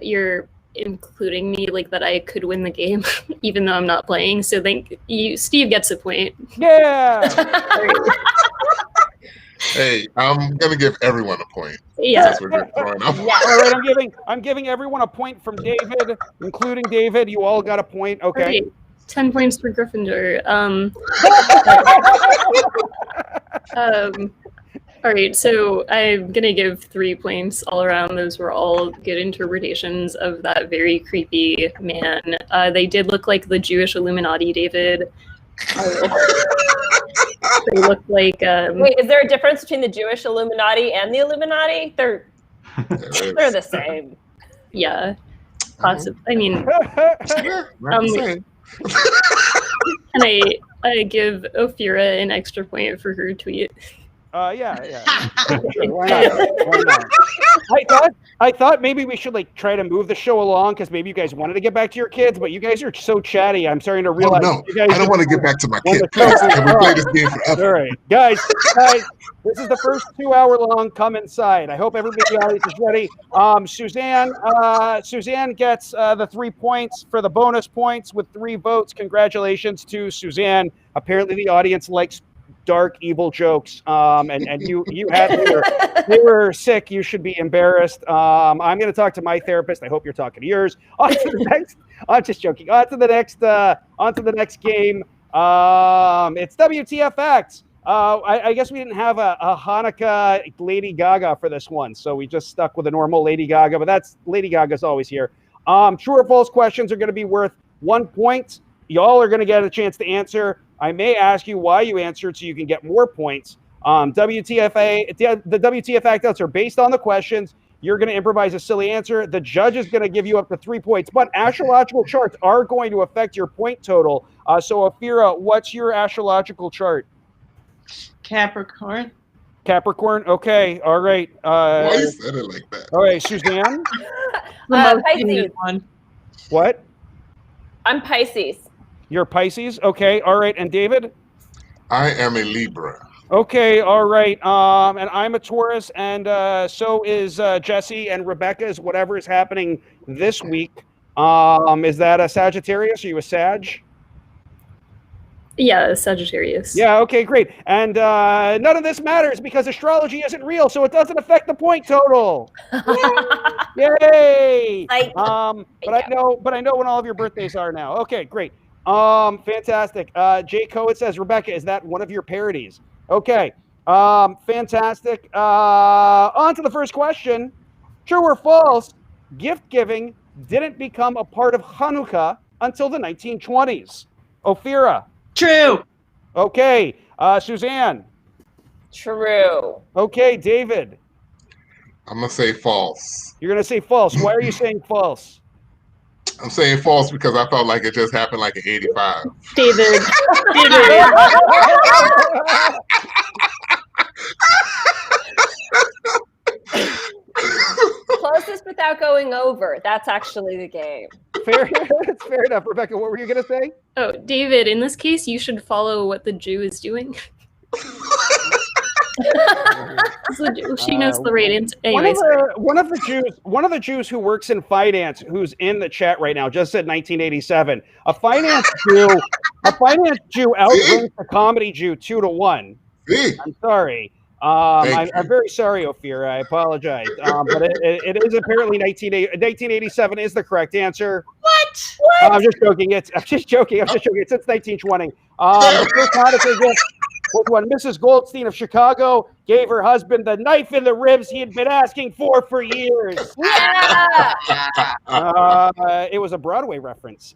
F: your including me, like that I could win the game, even though I'm not playing. So thank you. Steve gets a point.
A: Yeah.
D: Hey, I'm gonna give everyone a point.
F: Yeah.
D: Since we're throwing up.
A: All right, I'm giving everyone a point from David, including David. You all got a point. Okay.
F: Right. 10 points for Gryffindor. All right, so I'm gonna give 3 points all around. Those were all good interpretations of that very creepy man. They did look like the Jewish Illuminati, David. They look like.
E: Wait, is there a difference between the Jewish Illuminati and the Illuminati? They're the same.
F: Yeah, possibly. I mean, can I give Ophira an extra point for her tweet?
A: Yeah. Sure, why not? I thought maybe we should like try to move the show along because maybe you guys wanted to get back to your kids, but you guys are so chatty. I'm starting to realize.
D: No,
A: you guys
D: I don't want to get back to my kids. Can we play this game forever?
A: All right, guys, this is the first 2 hour long. Come inside. I hope everybody in the audience is ready. Suzanne gets the 3 points for the bonus points with 3 votes. Congratulations to Suzanne. Apparently, the audience likes dark, evil jokes. And you had they were sick. You should be embarrassed. I'm going to talk to my therapist. I hope you're talking to yours. On to the next. I'm just joking. On to the next game. It's WTFX. I guess we didn't have a Hanukkah Lady Gaga for this one, so we just stuck with a normal Lady Gaga. But that's Lady Gaga's always here. True or false questions are going to be worth 1 point. Y'all are going to get a chance to answer. I may ask you why you answered so you can get more points. The WTF act-outs are based on the questions. You're going to improvise a silly answer. The judge is going to give you up to 3 points, but astrological charts are going to affect your point total. So, Ophira, what's your astrological chart?
I: Capricorn.
A: Capricorn. Okay. All right.
D: Why you said it like that?
A: All right, Suzanne.
E: Pisces.
A: What?
E: I'm Pisces.
A: You're Pisces. Okay. All right. And David?
D: I am a Libra.
A: Okay. All right. And I'm a Taurus, and so is Jessie, and Rebecca is whatever is happening this week. Is that a Sagittarius? Are you a Sag?
F: Yeah, Sagittarius.
A: Yeah, okay, great. And none of this matters because astrology isn't real, so it doesn't affect the point total. Yay! But I know when all of your birthdays are now. Okay, great. Fantastic. Jay Cohen says, Rebecca, is that one of your parodies? Okay. Fantastic. On to the first question. True or false, gift giving didn't become a part of Hanukkah until the 1920s. Ophira.
I: True.
A: Okay. Suzanne.
E: True.
A: Okay, David.
D: I'm going to say false.
A: You're going to say false. Why are you saying false?
D: I'm saying false because I felt like it just happened like in 85.
F: David.
E: Closest without going over. That's actually the game.
A: Fair enough. Rebecca, what were you going to say?
F: Oh, David, in this case, you should follow what the Jew is doing. She knows the right answer. Anyways,
A: one of the Jews who works in finance, who's in the chat right now, just said 1987. A finance Jew outranks a comedy Jew 2-1. I'm sorry. I'm very sorry, Ophira. I apologize. But it is apparently 1987 is the correct answer.
I: What?
A: I'm just joking. I'm just joking. It's since 1920. The first Hanukkah gift was when Mrs. Goldstein of Chicago gave her husband the knife in the ribs he had been asking for years.
E: Yeah.
A: It was a Broadway reference.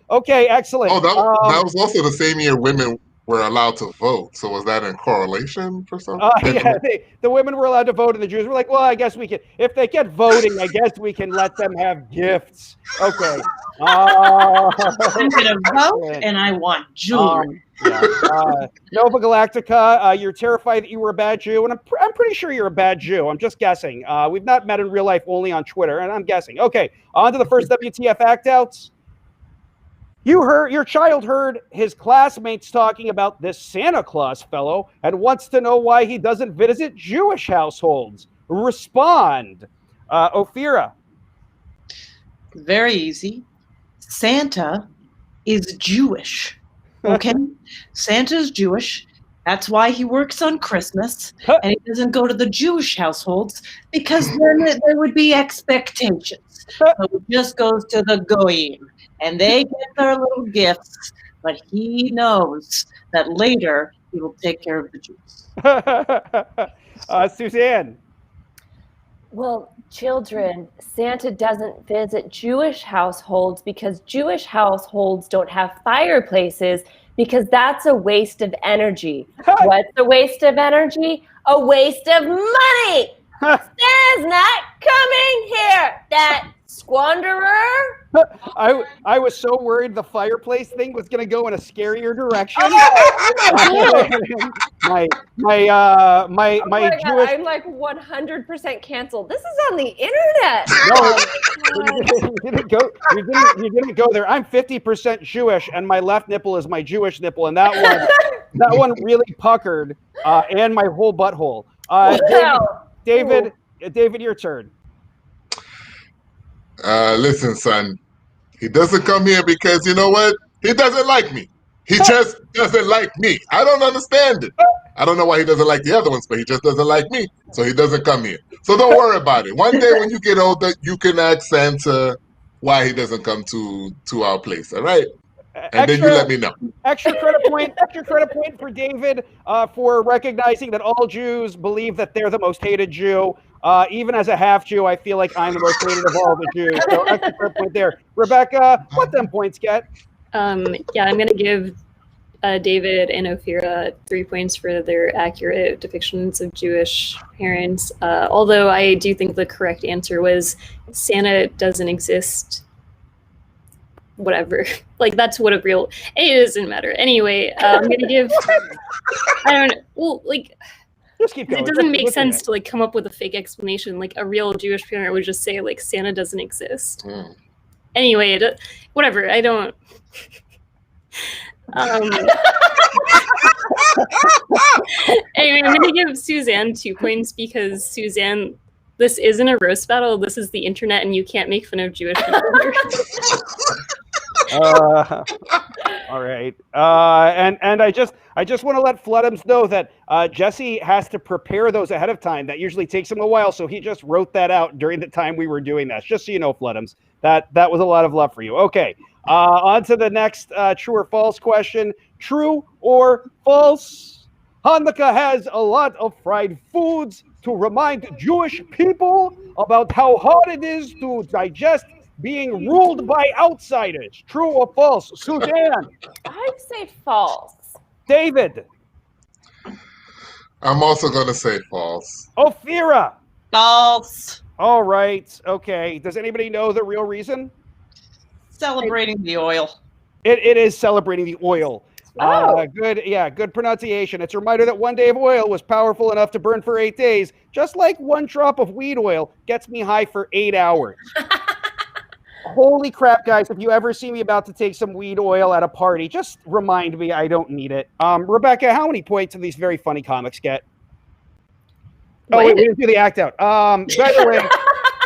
A: Okay, excellent.
D: Oh, that was also the same year women were allowed to vote. So was that in correlation for something?
A: Yeah, the women were allowed to vote, and the Jews were like, well, I guess we can. If they get voting, I guess we can let them have gifts. Okay.
I: I'm going to vote, and I want jewelry.
A: Nova Galactica, you're terrified that you were a bad Jew, and I'm pretty sure you're a bad Jew. I'm just guessing. We've not met in real life, only on Twitter, and I'm guessing. Okay, on to the first WTF act-outs. Your child heard his classmates talking about this Santa Claus fellow and wants to know why he doesn't visit Jewish households. Respond. Ophira.
I: Very easy. Santa is Jewish. Okay? Santa's Jewish. That's why he works on Christmas, and he doesn't go to the Jewish households because then there would be expectations. So he just goes to the Goyim, and they get their little gifts, but he knows that later he will take care of the Jews.
A: Suzanne.
E: Well, children, Santa doesn't visit Jewish households because Jewish households don't have fireplaces, because that's a waste of energy. What's a waste of energy? A waste of money. Santa's not coming here, that squanderer.
A: I was so worried the fireplace thing was going to go in a scarier direction. my Jewish.
E: I'm like 100% canceled. This is on the internet.
A: No, you didn't go there. I'm 50% Jewish, and my left nipple is my Jewish nipple, and that one really puckered, and my whole butthole. David, your turn.
D: Listen, son, he doesn't come here because you know what? He doesn't like me. He just doesn't like me. I don't understand it. I don't know why he doesn't like the other ones, but he just doesn't like me, so he doesn't come here. So don't worry about it. One day when you get older, you can ask Santa why he doesn't come to our place, all right? And then you let me know.
A: Extra credit point for David for recognizing that all Jews believe that they're the most hated Jew. Even as a half Jew, I feel like I'm the most hated of all the Jews. So extra credit point there. Rebecca, what them points get?
F: Yeah, I'm going to give David and Ophira 3 points for their accurate depictions of Jewish parents. Although I do think the correct answer was Santa doesn't exist. Whatever. Like, that's what a real... It doesn't matter. Anyway, I'm going to give... I don't know. Well, like...
A: Just keep going.
F: It doesn't make sense to, like, come up with a fake explanation. Like, a real Jewish parent would just say, like, Santa doesn't exist. Anyway, whatever. I don't... Anyway, I'm going to give Suzanne 2 points because Suzanne... This isn't a roast battle. This is the internet, and you can't make fun of Jewish people here.
A: All right. And I just want to let Floodums know that Jessie has to prepare those ahead of time. That usually takes him a while, so he just wrote that out during the time we were doing that. Just so you know, Floodums, that was a lot of love for you. Okay. On to the next true or false question. True or false? Hanukkah has a lot of fried foods to remind Jewish people about how hard it is to digest being ruled by outsiders. True or false? Suzanne?
E: I'd say false.
A: David?
D: I'm also going to say false.
A: Ophira?
I: False.
A: All right. Okay. Does anybody know the real reason?
I: Celebrating the oil.
A: It is celebrating the oil.
E: Oh.
A: Good pronunciation. It's a reminder that one day of oil was powerful enough to burn for 8 days, just like one drop of weed oil gets me high for 8 hours. Holy crap, guys. If you ever see me about to take some weed oil at a party, just remind me I don't need it. Rebecca, how many points do these very funny comics get? Oh, wait, we didn't do the act out. By the way,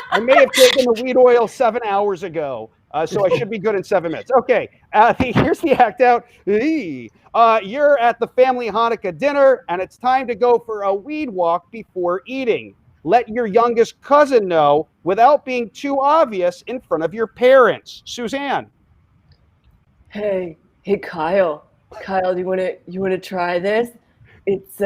A: I may have taken the weed oil 7 hours ago. So I should be good in 7 minutes. Okay, here's the act out. You're at the family Hanukkah dinner, and it's time to go for a weed walk before eating. Let your youngest cousin know without being too obvious in front of your parents. Suzanne.
G: Hey, Kyle. Kyle, you wanna try this? It's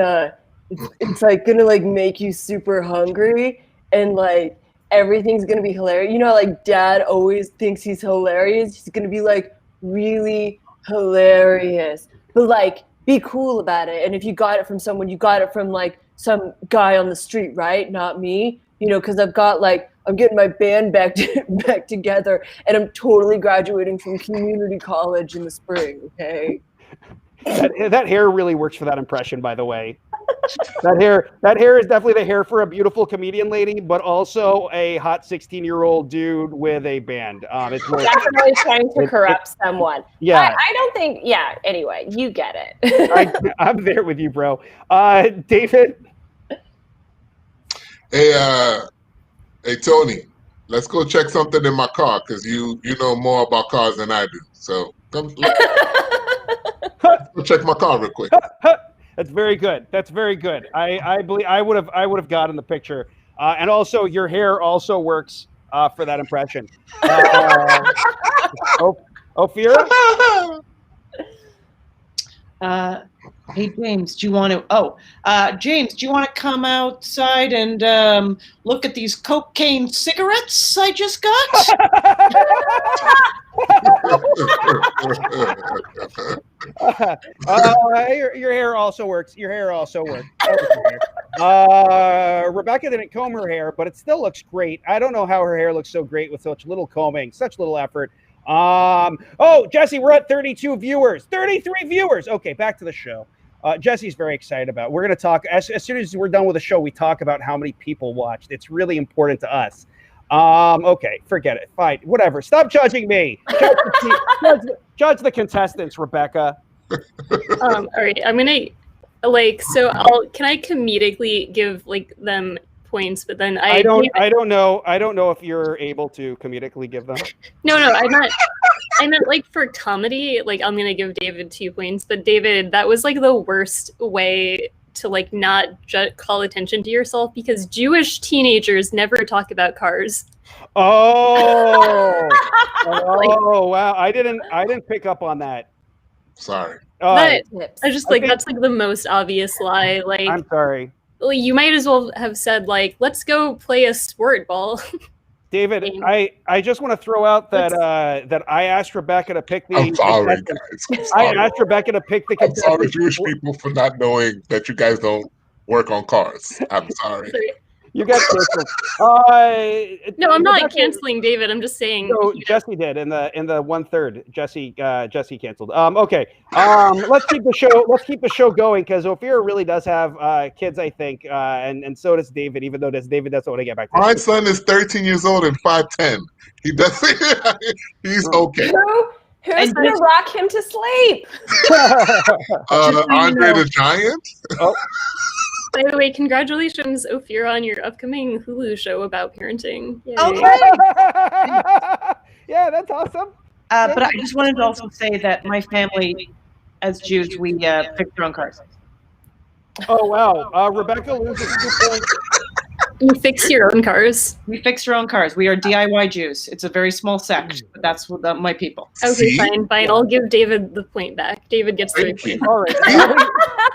G: like gonna like make you super hungry and like everything's gonna be hilarious. You know, like Dad always thinks he's hilarious. He's gonna be like really hilarious, but like be cool about it. And if you got it from someone, you got it from like some guy on the street, right? Not me. You know, because I'm getting my band back together, and I'm totally graduating from community college in the spring. Okay.
A: That hair really works for that impression, by the way. That hair is definitely the hair for a beautiful comedian lady, but also a hot 16-year-old dude with a band. It's really
E: Definitely trying to corrupt someone.
A: Yeah.
E: I don't think. Yeah. Anyway, you get it.
A: I'm there with you, bro. David.
D: Hey, Tony. Let's go check something in my car because you know more about cars than I do. So let's go check my car real quick.
A: That's very good. That's very good. I believe I would have gotten the picture. And also, your hair also works for that impression. Ophira.
I: Hey James, do you want to? James, do you want to come outside and look at these cocaine cigarettes I just got?
A: Your hair also works. Your hair also works. Rebecca didn't comb her hair, but it still looks great. I don't know how her hair looks so great with such little combing, such little effort. Jessie, we're at 32 viewers, 33 viewers. Okay, back to the show. Jessie's very excited about it. We're going to talk as soon as we're done with the show. We talk about how many people watched. It's really important to us. Okay, forget it. Fine, whatever. Stop judging me. Judge the contestants, Rebecca.
F: All right, I'm gonna can I comedically give them points, but then I don't
A: know if you're able to comedically give them.
F: No, I'm not. I meant for comedy, I'm gonna give David 2 points, but David, that was the worst way to not call attention to yourself because Jewish teenagers never talk about cars.
A: Oh, wow! I didn't pick up on that.
D: Sorry.
F: I just that's the most obvious lie.
A: I'm sorry.
F: You might as well have said let's go play a sport ball.
A: David, I just want to throw out that that I asked Rebecca to pick the.
D: I'm sorry, guys.
A: I asked Rebecca to pick the.
D: I'm sorry, Jewish people, for not knowing that you guys don't work on cars. I'm sorry.
A: You got canceled.
F: No, I'm not canceling David. I'm just saying.
A: No, Jessie did in the 1/3. Jessie canceled. Okay. Let's keep the show going because Ophira really does have kids, I think, and so does David. Even though David doesn't want to get back to.
D: My son is 13 years old and 5'10". He doesn't. He's okay.
E: Who's gonna rock him to sleep?
D: Andre the Giant.
F: Oh. By the way, congratulations, Ophira, on your upcoming Hulu show about parenting. Yay.
I: Okay.
A: Yeah, that's awesome.
I: But I just wanted to also say that my family, as Jews, we fix our own cars.
A: Oh, wow. Rebecca loses 2 points.
F: You fix your own cars?
I: We fix our own cars. We are DIY Jews. It's a very small sect, but that's what my people.
F: Okay, fine. I'll give David the point back. David gets 3 points.
A: All right.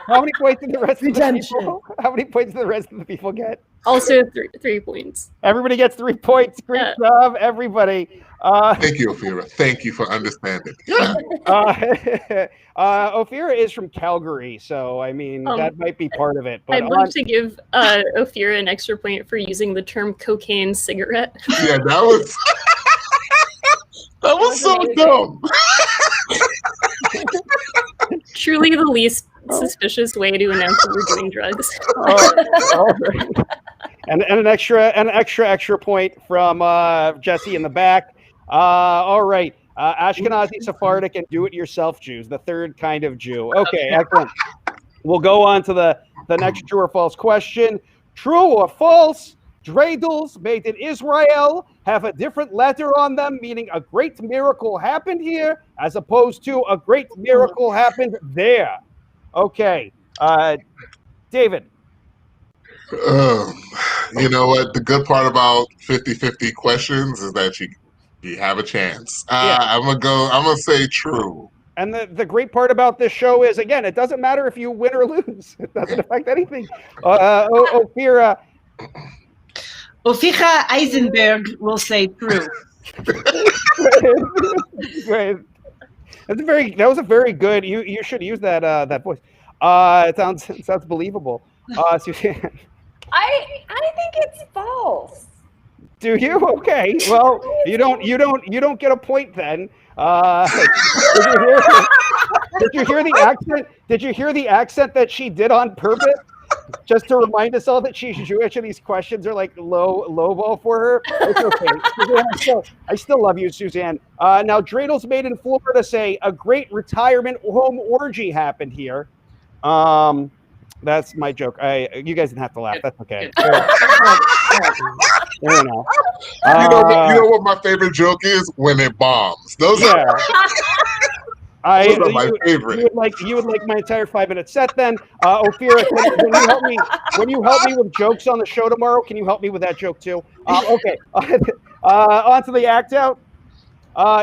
A: How many points did the rest of the people? How many points did the rest of the people get?
F: Also 3 points.
A: Everybody gets 3 points. Great job, everybody.
D: Thank you, Ophira. Thank you for understanding.
A: Ophira is from Calgary, so I mean that might be part of it. But
F: I'd like to give Ophira an extra point for using the term cocaine cigarette.
D: Yeah, that was so dumb.
F: Truly the least suspicious way to announce that we're doing drugs.
A: And an extra point from Jessie in the back. All right. Ashkenazi, Sephardic, and do-it-yourself Jews, the third kind of Jew. Okay, excellent. We'll go on to the next true or false question. True or false? Dreidels made in Israel have a different letter on them, meaning a great miracle happened here, as opposed to a great miracle happened there. Okay, David.
D: You know what? The good part about 50-50 questions is that you have a chance. I'm gonna say true.
A: And the great part about this show is, again, it doesn't matter if you win or lose. It doesn't affect anything. Ophira.
I: Ophira Eisenberg will say true.
A: That was a very good. You should use that voice. It sounds believable. Suzanne.
E: I think it's false.
A: Do you? Okay. Well, you don't get a point then. Did you hear the accent? Did you hear the accent that she did on purpose? just to remind us all that she's Jewish and these questions are like low ball for her. It's okay. Suzanne, I still love you, Suzanne. Now, Dreidels made in Florida say a great retirement home orgy happened here. That's my joke. You guys didn't have to laugh. That's okay. Fair enough.
D: You know what my favorite joke is? When it bombs. Those are my favorite.
A: You would like my entire 5-minute set then. Ophira, when you help me with jokes on the show tomorrow, can you help me with that joke too? Okay. On to the act out.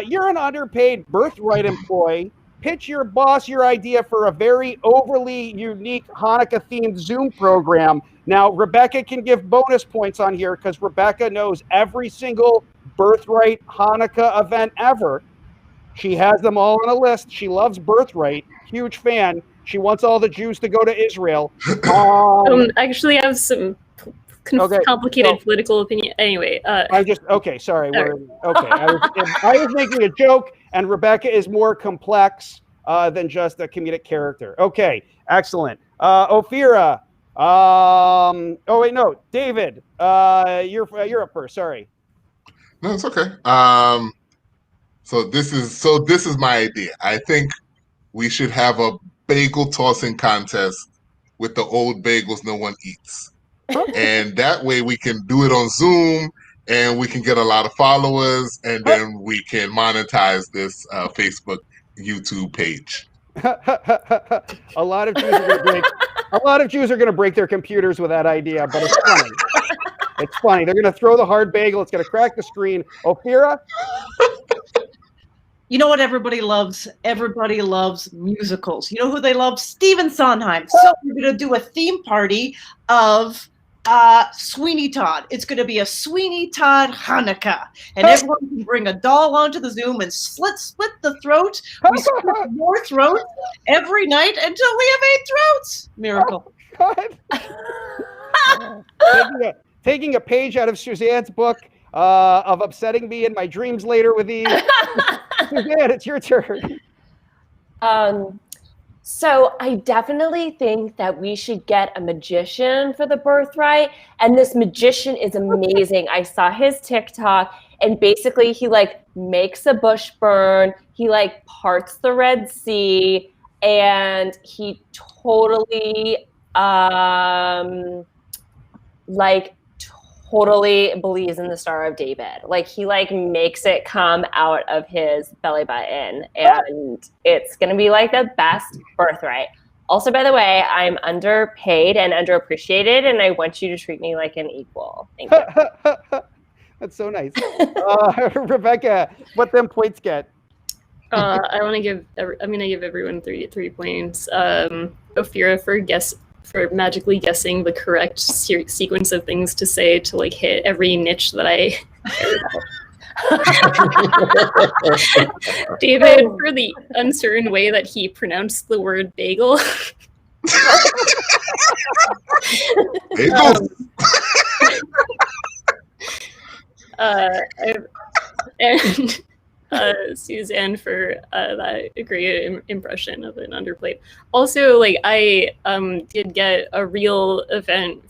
A: You're an underpaid birthright employee. Pitch your boss your idea for a very overly unique Hanukkah-themed Zoom program. Now, Rebecca can give bonus points on here because Rebecca knows every single birthright Hanukkah event ever. She has them all on a list. She loves birthright. Huge fan. She wants all the Jews to go to Israel.
F: Actually, I have some complicated political opinion. Anyway,
A: sorry. I was making a joke, and Rebecca is more complex than just a comedic character. Okay, excellent. Ophira. David. You're up first. Sorry.
D: No, it's okay. So this is my idea. I think we should have a bagel tossing contest with the old bagels no one eats. And that way we can do it on Zoom and we can get a lot of followers and then we can monetize this Facebook, YouTube page.
A: A lot of Jews are going to break their computers with that idea, but it's funny. It's funny. They're going to throw the hard bagel. It's going to crack the screen. Ophira?
I: You know what everybody loves? Everybody loves musicals. You know who they love? Stephen Sondheim. So we're going to do a theme party of Sweeney Todd. It's going to be a Sweeney Todd Hanukkah. And everyone can bring a doll onto the Zoom and split the throat. We split more throat every night until we have 8 throats. Miracle.
A: Taking a page out of Suzanne's book of upsetting me in my dreams later with these. Suzanne, it's your turn.
E: So I definitely think that we should get a magician for the birthright. And this magician is amazing. I saw his TikTok and basically he like makes a bush burn. He like parts the Red Sea and he totally totally believes in the Star of David. Like he like makes it come out of his belly button and it's going to be like the best birthright. Also, by the way, I'm underpaid and underappreciated and I want you to treat me like an equal. Thank you.
A: That's so nice. Rebecca, what them points get?
F: I'm going to give everyone three points. Ophira for magically guessing the correct sequence of things to say to like hit every niche that I cared about. David, for the uncertain way that he pronounced the word bagel. And Suzanne for that great impression of an underplate. Also, like I did get a real event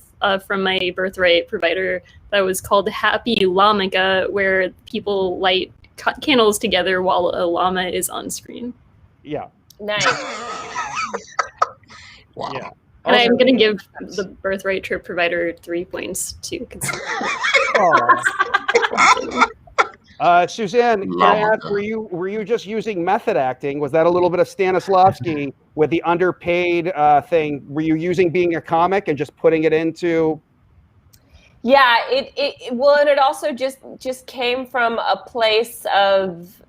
F: from my birthright provider that was called Happy Llamica, where people light candles together while a llama is on screen.
A: Yeah.
E: Nice.
D: Wow.
A: Yeah.
F: And I'm going to give the birthright trip provider 3 points to consider.
A: Suzanne, can I ask, were you just using method acting? Was that a little bit of Stanislavski with the underpaid thing? Were you using being a comic and just putting it into?
E: Yeah, and it also just came from a place of,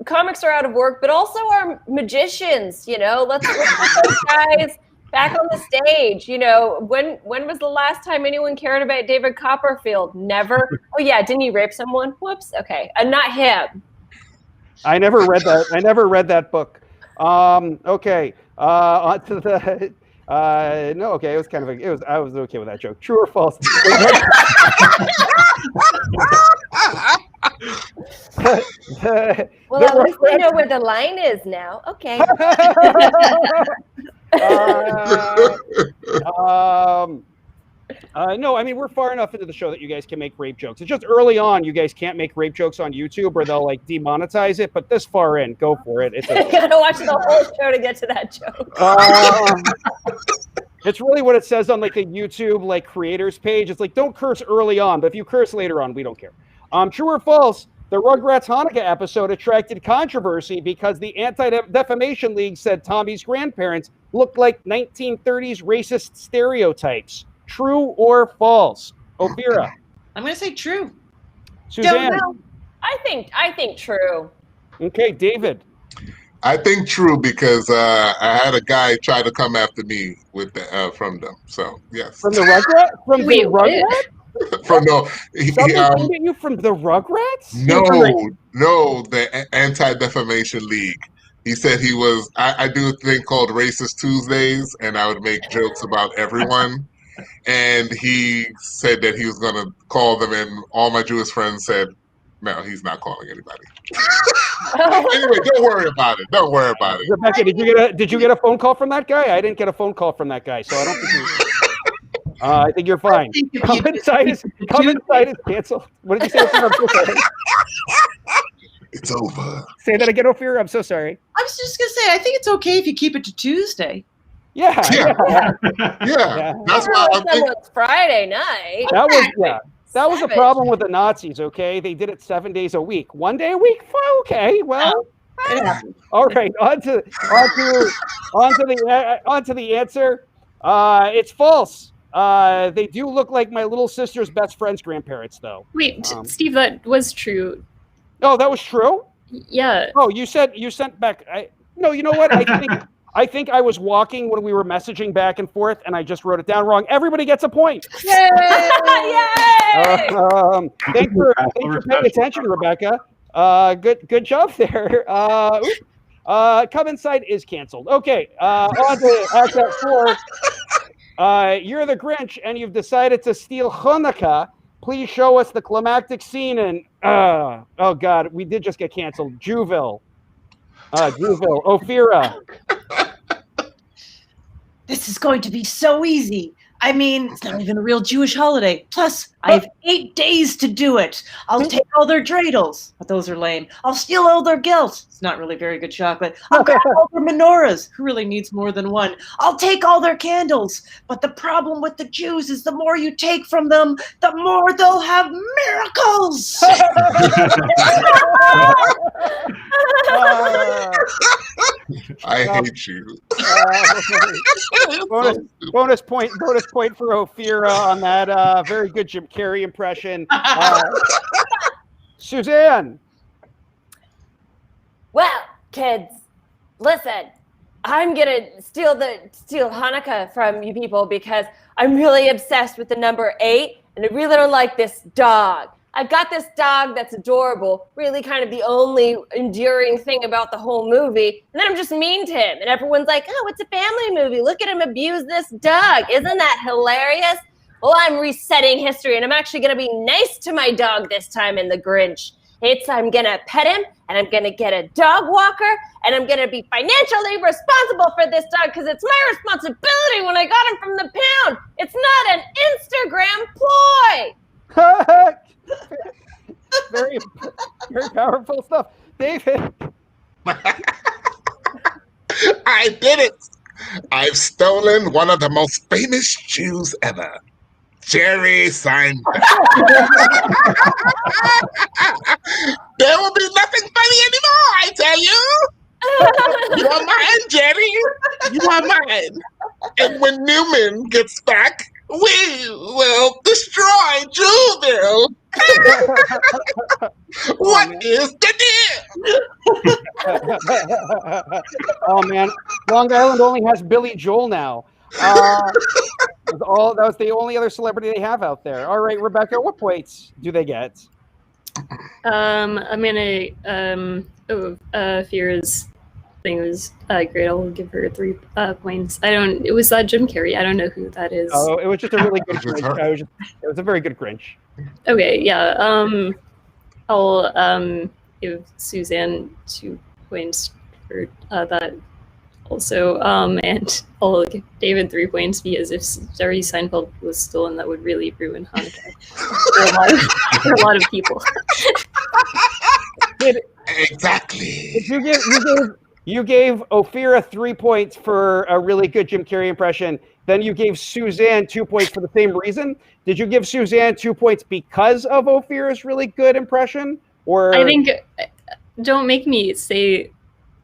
E: comics are out of work, but also our magicians, let's get those guys back on the stage. When was the last time anyone cared about David Copperfield? Never. Oh yeah, didn't he rape someone? Whoops. Okay, not him.
A: I never read that book. Okay. On to the. No. Okay. It was kind of I was okay with that joke. True or false?
E: Well, at least we know where the line is now. Okay.
A: No, I mean, we're far enough into the show that you guys can make rape jokes. It's just early on, you guys can't make rape jokes on YouTube or they'll like demonetize it. But this far in, go for it. It's
E: You gotta watch the whole show to get to that joke.
A: It's really what it says on like a YouTube like creators page. It's like, don't curse early on, but if you curse later on, we don't care. True or false? The Rugrats Hanukkah episode attracted controversy because the Anti-Defamation League said Tommy's grandparents looked like 1930s racist stereotypes. True or false? Ophira.
I: I'm going to say true.
A: Suzanne.
I: Don't know.
E: I think true.
A: Okay, David.
D: I think true because I had a guy try to come after me with from them. So yes.
A: From the Rugrats? From the Rugrats?
D: From no,
A: Someone came at you from the Rugrats?
D: No, the Anti-Defamation League. He said he was. I do a thing called Racist Tuesdays, and I would make jokes about everyone. And he said that he was going to call them, and all my Jewish friends said, "No, he's not calling anybody." Anyway, don't worry about it. Don't worry about it.
A: Rebecca, did you get a phone call from that guy? I didn't get a phone call from that guy, so I don't think you. I think you're fine. Come inside is canceled. What did you say?
D: It's over.
A: Say that again, Ophira. I'm so sorry.
I: I was just going to say, I think it's okay if you keep it to Tuesday.
A: Yeah.
D: That's why I think
E: It's Friday night.
A: That was the problem with the Nazis. Okay, they did it 7 days a week, 1 day a week. Well, okay, well, all right. On to the answer. It's false. They do look like my little sister's best friend's grandparents, though.
F: Wait, Steve, that was true.
A: Oh, that was true?
F: Yeah.
A: Oh, you sent back. No, you know what? I think I was walking when we were messaging back and forth, and I just wrote it down wrong. Everybody gets a point.
E: Yay! Yay!
A: Thanks for paying attention, Rebecca. Good job there. Come Inside is canceled. Okay, on to Act 4. You're the Grinch, and you've decided to steal Hanukkah. Please show us the climactic scene in, oh God, we did just get canceled. Juville. Ophira.
I: This is going to be so easy. I mean, it's not even a real Jewish holiday. Plus, I have 8 days to do it. I'll take all their dreidels, but those are lame. I'll steal all their gelt. It's not really very good chocolate. I'll grab all their menorahs. Who really needs more than one? I'll take all their candles. But the problem with the Jews is the more you take from them, the more they'll have miracles.
D: I hate you.
A: Bonus point for Ophira on that very good Jim Carrey impression. Suzanne.
E: Well, kids, listen. I'm gonna steal Hanukkah from you people because I'm really obsessed with the number 8, and I really don't like this dog. I've got this dog that's adorable, really kind of the only enduring thing about the whole movie. And then I'm just mean to him. And everyone's like, oh, it's a family movie. Look at him abuse this dog. Isn't that hilarious? Well, I'm resetting history, and I'm actually going to be nice to my dog this time in The Grinch. I'm going to pet him, and I'm going to get a dog walker, and I'm going to be financially responsible for this dog because it's my responsibility when I got him from the pound. It's not an Instagram ploy.
A: Very, very powerful stuff. David.
D: I did it. I've stolen one of the most famous Jews ever, Jerry Seinfeld. There will be nothing funny anymore, I tell you. You are mine, Jerry. You are mine. And when Newman gets back, we will destroy Jewville. What is the deal?
A: Oh man, Long Island only has Billy Joel now. That was the only other celebrity they have out there. All right, Rebecca, what points do they get?
F: I'm gonna Fira's thing was great. I'll give her 3 points. It was Jim Carrey. I don't know who that is.
A: Oh, it was just a really good Grinch. It was a very good Grinch.
F: Okay, yeah. I'll give Suzanne 2 points for that also, and I'll give David 3 points because if Jerry Seinfeld was still in, that would really ruin Hanukkah for a lot of people.
D: Exactly.
A: You gave Ophira 3 points for a really good Jim Carrey impression. Then you gave Suzanne 2 points for the same reason. Did you give Suzanne 2 points because of Ophira's really good impression? Or
F: I think, don't make me say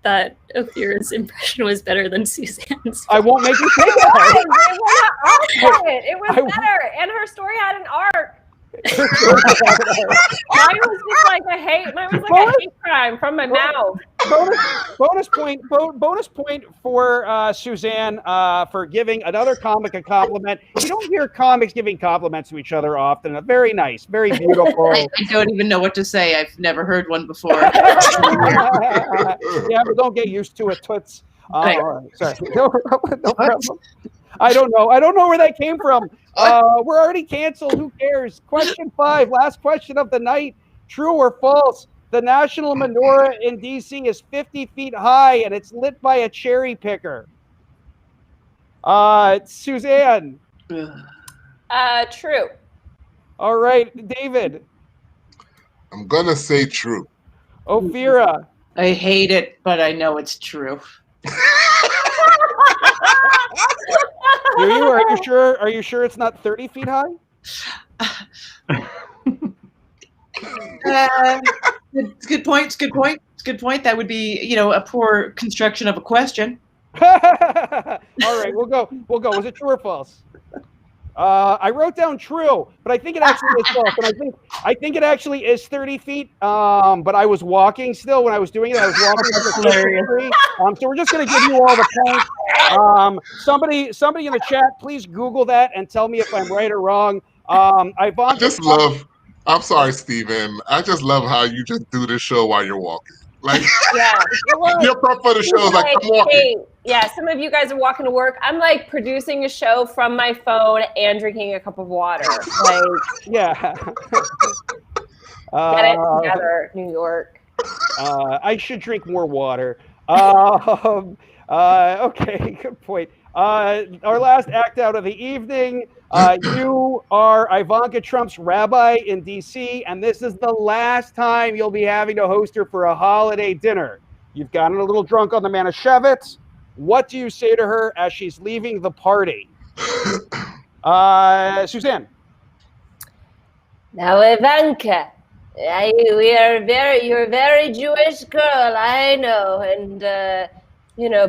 F: that Ophira's impression was better than Suzanne's.
A: I won't make you say
E: It
A: that.
E: was. It was better, and her story had an arc. Mine was just like a hate. Mine was like a hate crime from my mouth.
A: Bonus point for Suzanne for giving another comic a compliment. You don't hear comics giving compliments to each other often. Very nice, very beautiful.
I: I don't even know what to say. I've never heard one before.
A: Yeah, but don't get used to it, Toots. All right, sorry. No problem. I don't know where that came from. We're already canceled. Who cares? Question 5, last question of the night. True or false? The national menorah in DC is 50 feet high and it's lit by a cherry picker. Suzanne.
E: True.
A: All right, David.
D: I'm gonna say true.
A: Ophira.
I: I hate it, but I know it's true.
A: Are you sure? Are you sure it's not 30 feet high?
I: Good point. Good point. That would be, a poor construction of a question.
A: All right, we'll go. Was it true or false? I wrote down true, but I think it actually is false. And I think it actually is 30 feet. But I was walking still when I was doing it. I was walking. So we're just going to give you all the points. Somebody in the chat, please Google that and tell me if I'm right or wrong.
D: I'm sorry, Steven. I just love how you just do this show while you're walking. Like,
E: yeah,
D: your prep for the show is like, I'm walking.
E: Yeah, some of you guys are walking to work. I'm like producing a show from my phone and drinking a cup of water. Like,
A: yeah.
E: Get it together, New York.
A: I should drink more water. Okay, good point. Our last act out of the evening. You are Ivanka Trump's rabbi in D.C., and this is the last time you'll be having to host her for a holiday dinner. You've gotten a little drunk on the Manischewitz. What do you say to her as she's leaving the party? Suzanne.
E: Now, Ivanka, you're a very Jewish girl, I know, and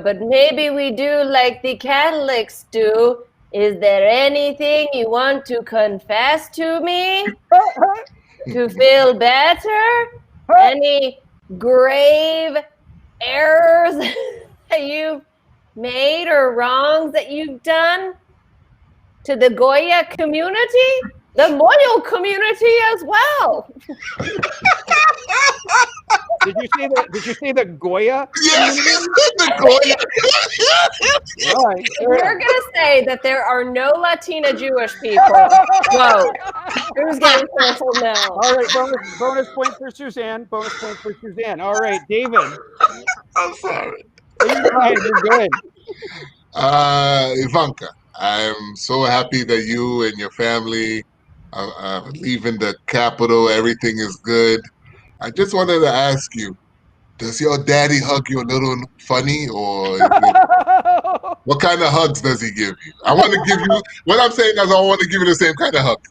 E: but maybe we do like the Catholics do. Is there anything you want to confess to me to feel better? Any grave errors that you've made or wrongs that you've done to the Goya community? The Moyo community as well.
A: Did you say the Goya?
D: Yes, the Goya.
A: Right.
E: We're gonna say that there are no Latina Jewish people. Whoa, who's getting canceled now?
A: All right, bonus point for Suzanne. Bonus point for Suzanne. All right, David.
D: I'm sorry.
A: You're fine. You're good.
D: Ivanka, I'm so happy that you and your family are leaving the capital. Everything is good. I just wanted to ask you, does your daddy hug you a little funny, or what kind of hugs does he give you? I want to give you, what I'm saying is I want to give you the same kind of hug.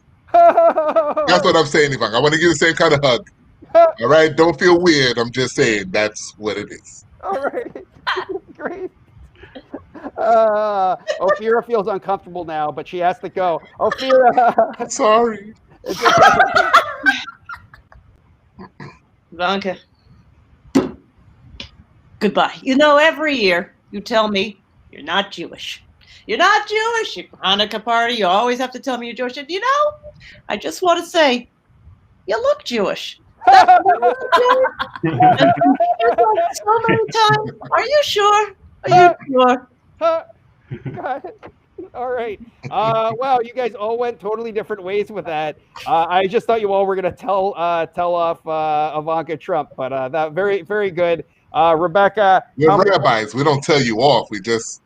D: That's what I'm saying, Ivanka. I want to give you the same kind of hug. All right? Don't feel weird. I'm just saying that's what it is.
A: All right. Great. Ophira feels uncomfortable now, but she has to go. Ophira.
D: Sorry.
I: Ivanka, goodbye. Every year you tell me you're not Jewish. You're not Jewish. Your Hanukkah party, you always have to tell me you're Jewish. And I just want to say, you look Jewish. So many times. Are you sure? Are you sure?
A: Got it. All right. Wow, you guys all went totally different ways with that. I just thought you all were going to tell off Ivanka Trump, but that very, very good. Rebecca,
D: We're rabbis. We don't tell you off. We just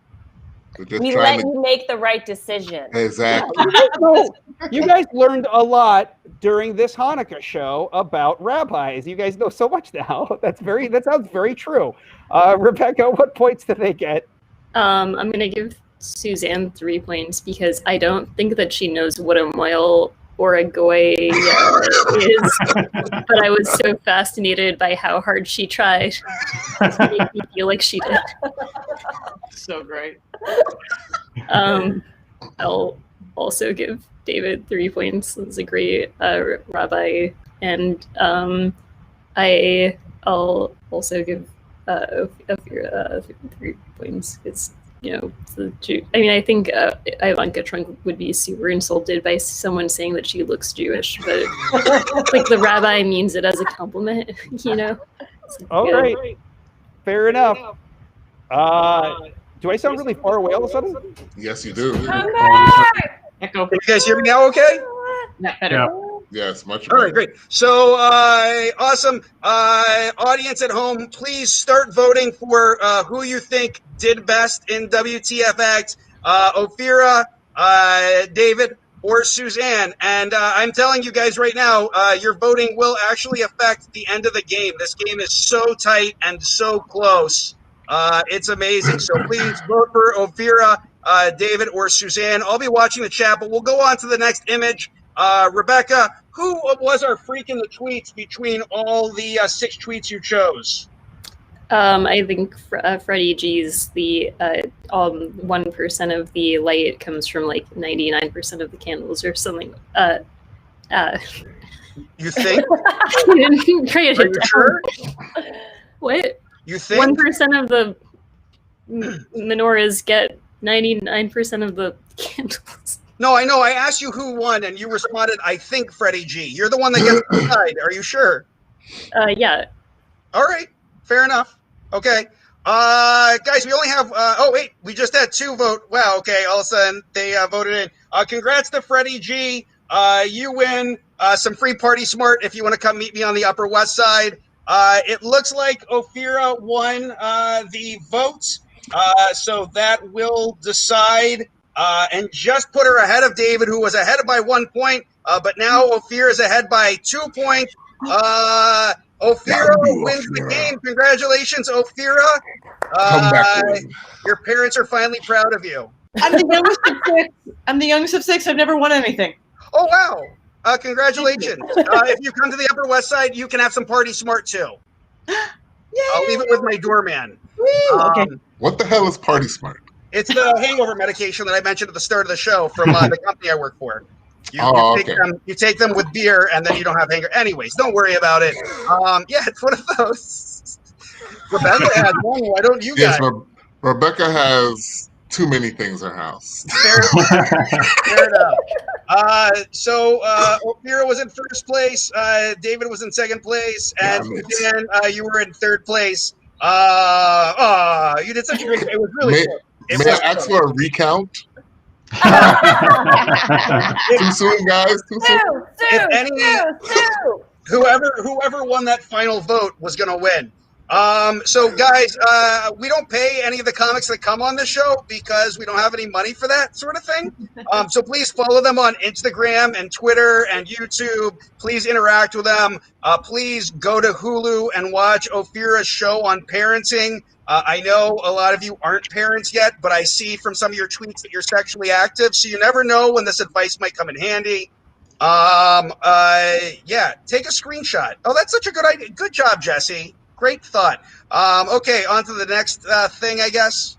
E: We
D: trying
E: let
D: to
E: you make the right decision.
D: exactly.
A: you guys learned a lot during this Hanukkah show about rabbis. You guys know so much now. That sounds very true. Rebecca, what points did they get?
F: I'm gonna give Suzanne 3 points because I don't think that she knows what a moil or a goy is, but I was so fascinated by how hard she tried to make me feel like she did.
I: So great.
F: I'll also give David 3 points. It's a great rabbi, and I'll also give Ophira 3 points. It's the Jew. I mean, I think Ivanka Trump would be super insulted by someone saying that she looks Jewish, but like the rabbi means it as a compliment,
A: All right, fair enough. Do I sound really far away all of a sudden?
D: Yes, you do.
E: Come back!
I: Echo.
J: Can you guys hear me now? Okay.
I: Not better.
B: Yeah.
D: Yes, much
J: All
D: better.
J: right, great. So, awesome. Audience at home, please start voting for who you think did best in WTF Act, Ophira, David, or Suzanne. And I'm telling you guys right now, your voting will actually affect the end of the game. This game is so tight and so close. It's amazing. So please vote for Ophira, David, or Suzanne. I'll be watching the chat, but we'll go on to the next image. Rebecca, who was our freak in the tweets between all the 6 tweets you chose?
F: I think Freddie G's the 1% of the light comes from like 99% of the candles or something.
J: You think?
F: You didn't write it
J: Are you
F: down.
J: sure?
F: What?
J: You think?
F: 1% of the menorahs get 99% of the candles.
J: No, I know. I asked you who won, and you responded, I think Freddie G. You're the one that gets to decide. Are you sure?
F: Yeah.
J: All right. Fair enough. Okay. Guys, we only have, oh, wait, we just had 2 vote. Wow. Okay. All of a sudden, they voted in. Congrats to Freddie G. You win some free Party Smart if you want to come meet me on the Upper West Side. It looks like Ophira won the vote. So that will decide and just put her ahead of David, who was ahead by 1 point. But now Ophira is ahead by 2 points. Ophira wins the game. Congratulations, Ophira.
D: Come back.
J: Your parents are finally proud of you.
I: I'm the youngest of 6. I'm the youngest of 6. I've never won anything.
J: Oh, wow. Congratulations. If you come to the Upper West Side, you can have some Party Smart, too. I'll leave it with my doorman.
I: Okay.
D: What the hell is Party Smart?
J: It's the hangover medication that I mentioned at the start of the show from the company I work for. You take them with beer, and then you don't have hangover. Anyways, don't worry about it. Yeah, it's one of those. Rebecca has one. Why don't you guys?
D: Rebecca has too many things in her house.
J: Fair enough. So Ophira was in first place. David was in second place, and Suzanne, you were in third place. You did such a great. It was really good.
D: May I ask for a recount? Too soon, guys. Too soon.
J: Whoever won that final vote was going to win. So guys, we don't pay any of the comics that come on the show because we don't have any money for that sort of thing. So please follow them on Instagram and Twitter and YouTube. Please interact with them. Please go to Hulu and watch Ophira's show on parenting. I know a lot of you aren't parents yet, but I see from some of your tweets that you're sexually active. So you never know when this advice might come in handy. Yeah, take a screenshot. Oh, that's such a good idea. Good job, Jessie. Great thought. Okay, on to the next thing, I guess.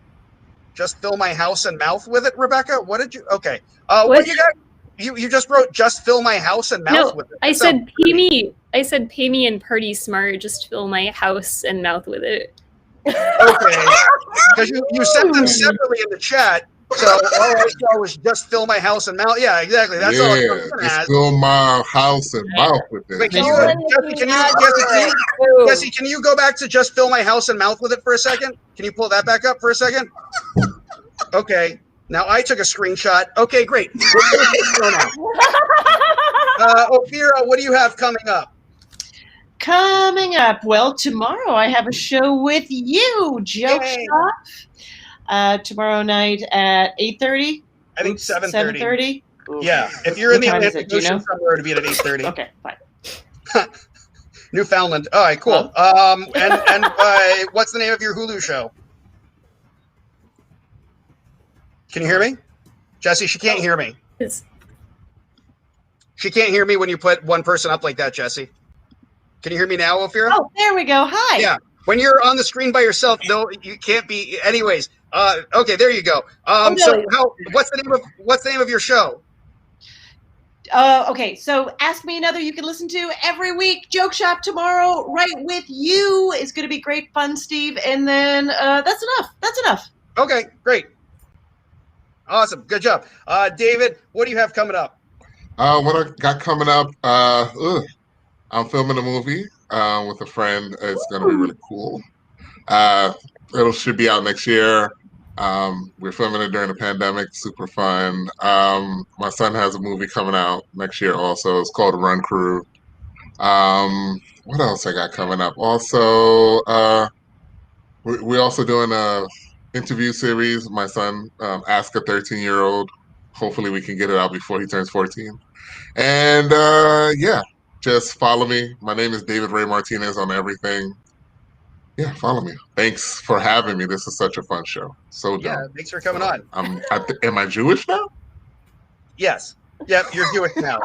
J: Just fill my house and mouth with it, Rebecca. What did you? Okay. What you got? You just wrote just fill my house and mouth with it.
F: I said pay me. I said pay me and Party Smart. Just fill my house and mouth with it.
J: Okay. Because you sent them separately in the chat. So all I saw was just fill my house and mouth. Yeah, exactly. That's all I was gonna ask.
D: Fill my house and mouth with it.
J: Wait, Jessie, can you go back to just fill my house and mouth with it for a second? Can you pull that back up for a second? Okay. Now I took a screenshot. Okay, great. Ophira, what do you have coming up?
I: Coming up, well, tomorrow I have a show with you, Joke Shop. Tomorrow night at 8:30.
J: I think 7:30.
I: 7:30.
J: Yeah, if you're in the
I: What time is
J: Atlantic
I: it? Do you
J: Ocean
I: know?
J: somewhere, it'll be at 8:30.
I: Okay, fine.
J: Newfoundland. All right, cool. And what's the name of your Hulu show? Can you hear me? Jessie, she can't hear me. She can't hear me when you put one person up like that, Jessie. Can you hear me now, Ophira?
I: Oh, there we go. Hi.
J: Yeah. When you're on the screen by yourself, no, you can't be. Anyways, okay, there you go. So, what's the name of your show?
I: Okay, so Ask Me Another you can listen to every week. Joke Shop tomorrow, right with you. It's going to be great fun, Steve. And then that's enough. That's enough.
J: Okay, great. Awesome. Good job. David, what do you have coming up?
D: What I got coming up, I'm filming a movie with a friend. It's going to be really cool. It should be out next year. We're filming it during the pandemic. Super fun. My son has a movie coming out next year also. It's called Run Crew. What else I got coming up? Also, we're also doing a interview series. My son, Ask a 13-year-old. Hopefully we can get it out before he turns 14. And yeah, just follow me. My name is David Rey Martinez on everything. Yeah, follow me. Thanks for having me. This is such a fun show. So dumb.
J: Yeah, thanks for coming on.
D: Am I Jewish now?
J: Yes. Yep, you're Jewish now.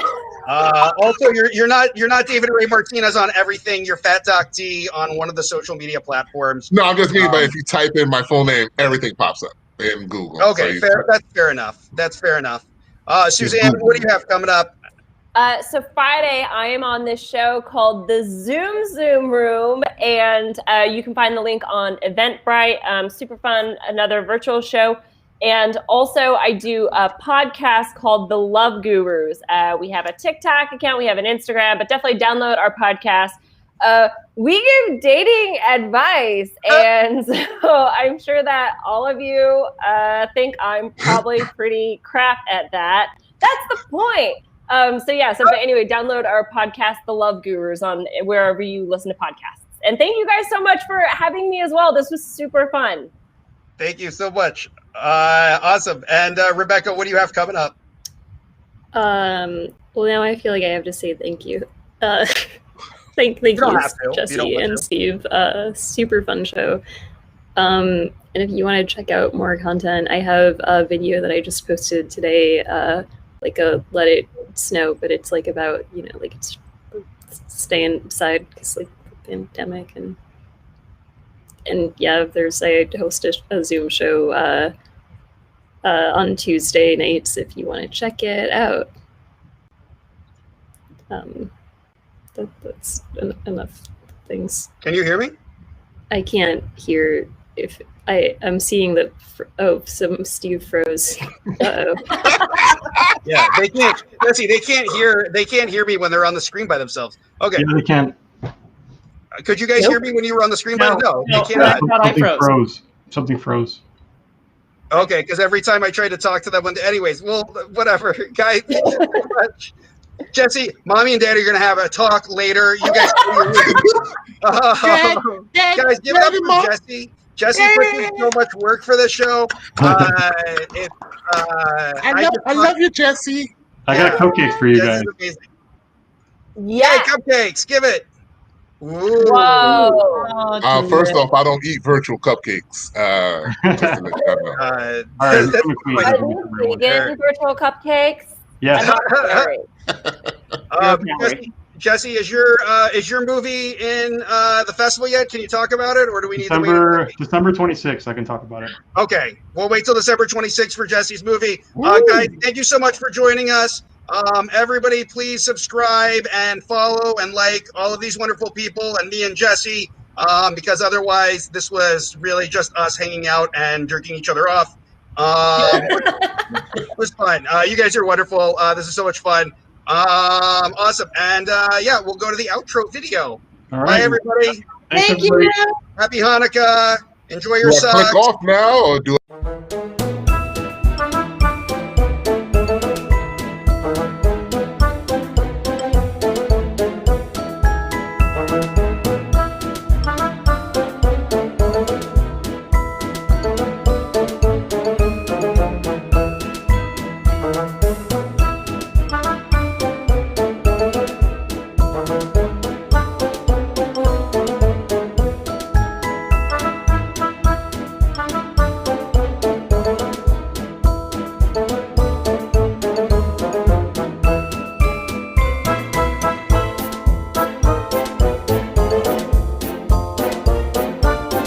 J: Also, you're not David Rey Martinez on everything. You're Fat Doc D on one of the social media platforms.
D: No, I'm just meaning, but if you type in my full name, everything pops up in Google.
J: Okay, fair. That's fair enough. That's fair enough. Suzanne, what do you have coming up?
E: So Friday, I am on this show called the Zoom Room, and you can find the link on Eventbrite. Super fun, another virtual show. And also, I do a podcast called The Love Gurus. We have a TikTok account, we have an Instagram, but definitely download our podcast. We give dating advice, and so I'm sure that all of you think I'm probably pretty crap at that. That's the point. But anyway, download our podcast, The Love Gurus, on wherever you listen to podcasts. And thank you guys so much for having me as well. This was super fun.
J: Thank you so much. Awesome. And Rebecca, what do you have coming up?
F: Well, now I feel like I have to say thank you. Thank you, Jessie and Steve. Super fun show. And if you want to check out more content, I have a video that I just posted today, like a Let It Snow, but it's like about, like it's staying inside because like the pandemic and yeah, I host a Zoom show on Tuesday nights if you want to check it out. That's enough things.
J: Can you hear me?
F: I can't hear if I'm seeing that. Some Steve froze. Uh-oh.
J: Yeah, they can't. Jessie, they can't hear me when they're on the screen by themselves. Okay.
B: Yeah, they can't.
J: Could you guys hear me when you were on the screen? No, they can't.
B: Something froze. Something froze.
J: Okay, because every time I try to talk to them, anyways, well, whatever, guys. Jessie, mommy and daddy are gonna have a talk later. You guys, guys, give it up for Jessie. Jessie put in so much work for this show. I
D: love you, Jessie.
B: I got cupcakes for you guys.
E: Yeah,
J: cupcakes. Give it. Ooh.
E: Whoa.
D: First off, I don't eat virtual cupcakes. Just to let you know.
B: All right,
E: Are you vegan virtual cupcakes?
B: Yes.
J: Jessie, is your movie in the festival yet? Can you talk about it, or do we need to wait?
B: December 26th, I can talk about it.
J: Okay, we'll wait till December 26th for Jessie's movie. Guys, thank you so much for joining us. Everybody, please subscribe and follow and like all of these wonderful people and me and Jessie, because otherwise this was really just us hanging out and jerking each other off. It was fun. You guys are wonderful. This is so much fun. Awesome. And yeah, we'll go to the outro video.
B: All right.
J: Bye, everybody.
I: Thank you.
J: Happy Hanukkah. Enjoy yourself.
D: Click off now, or do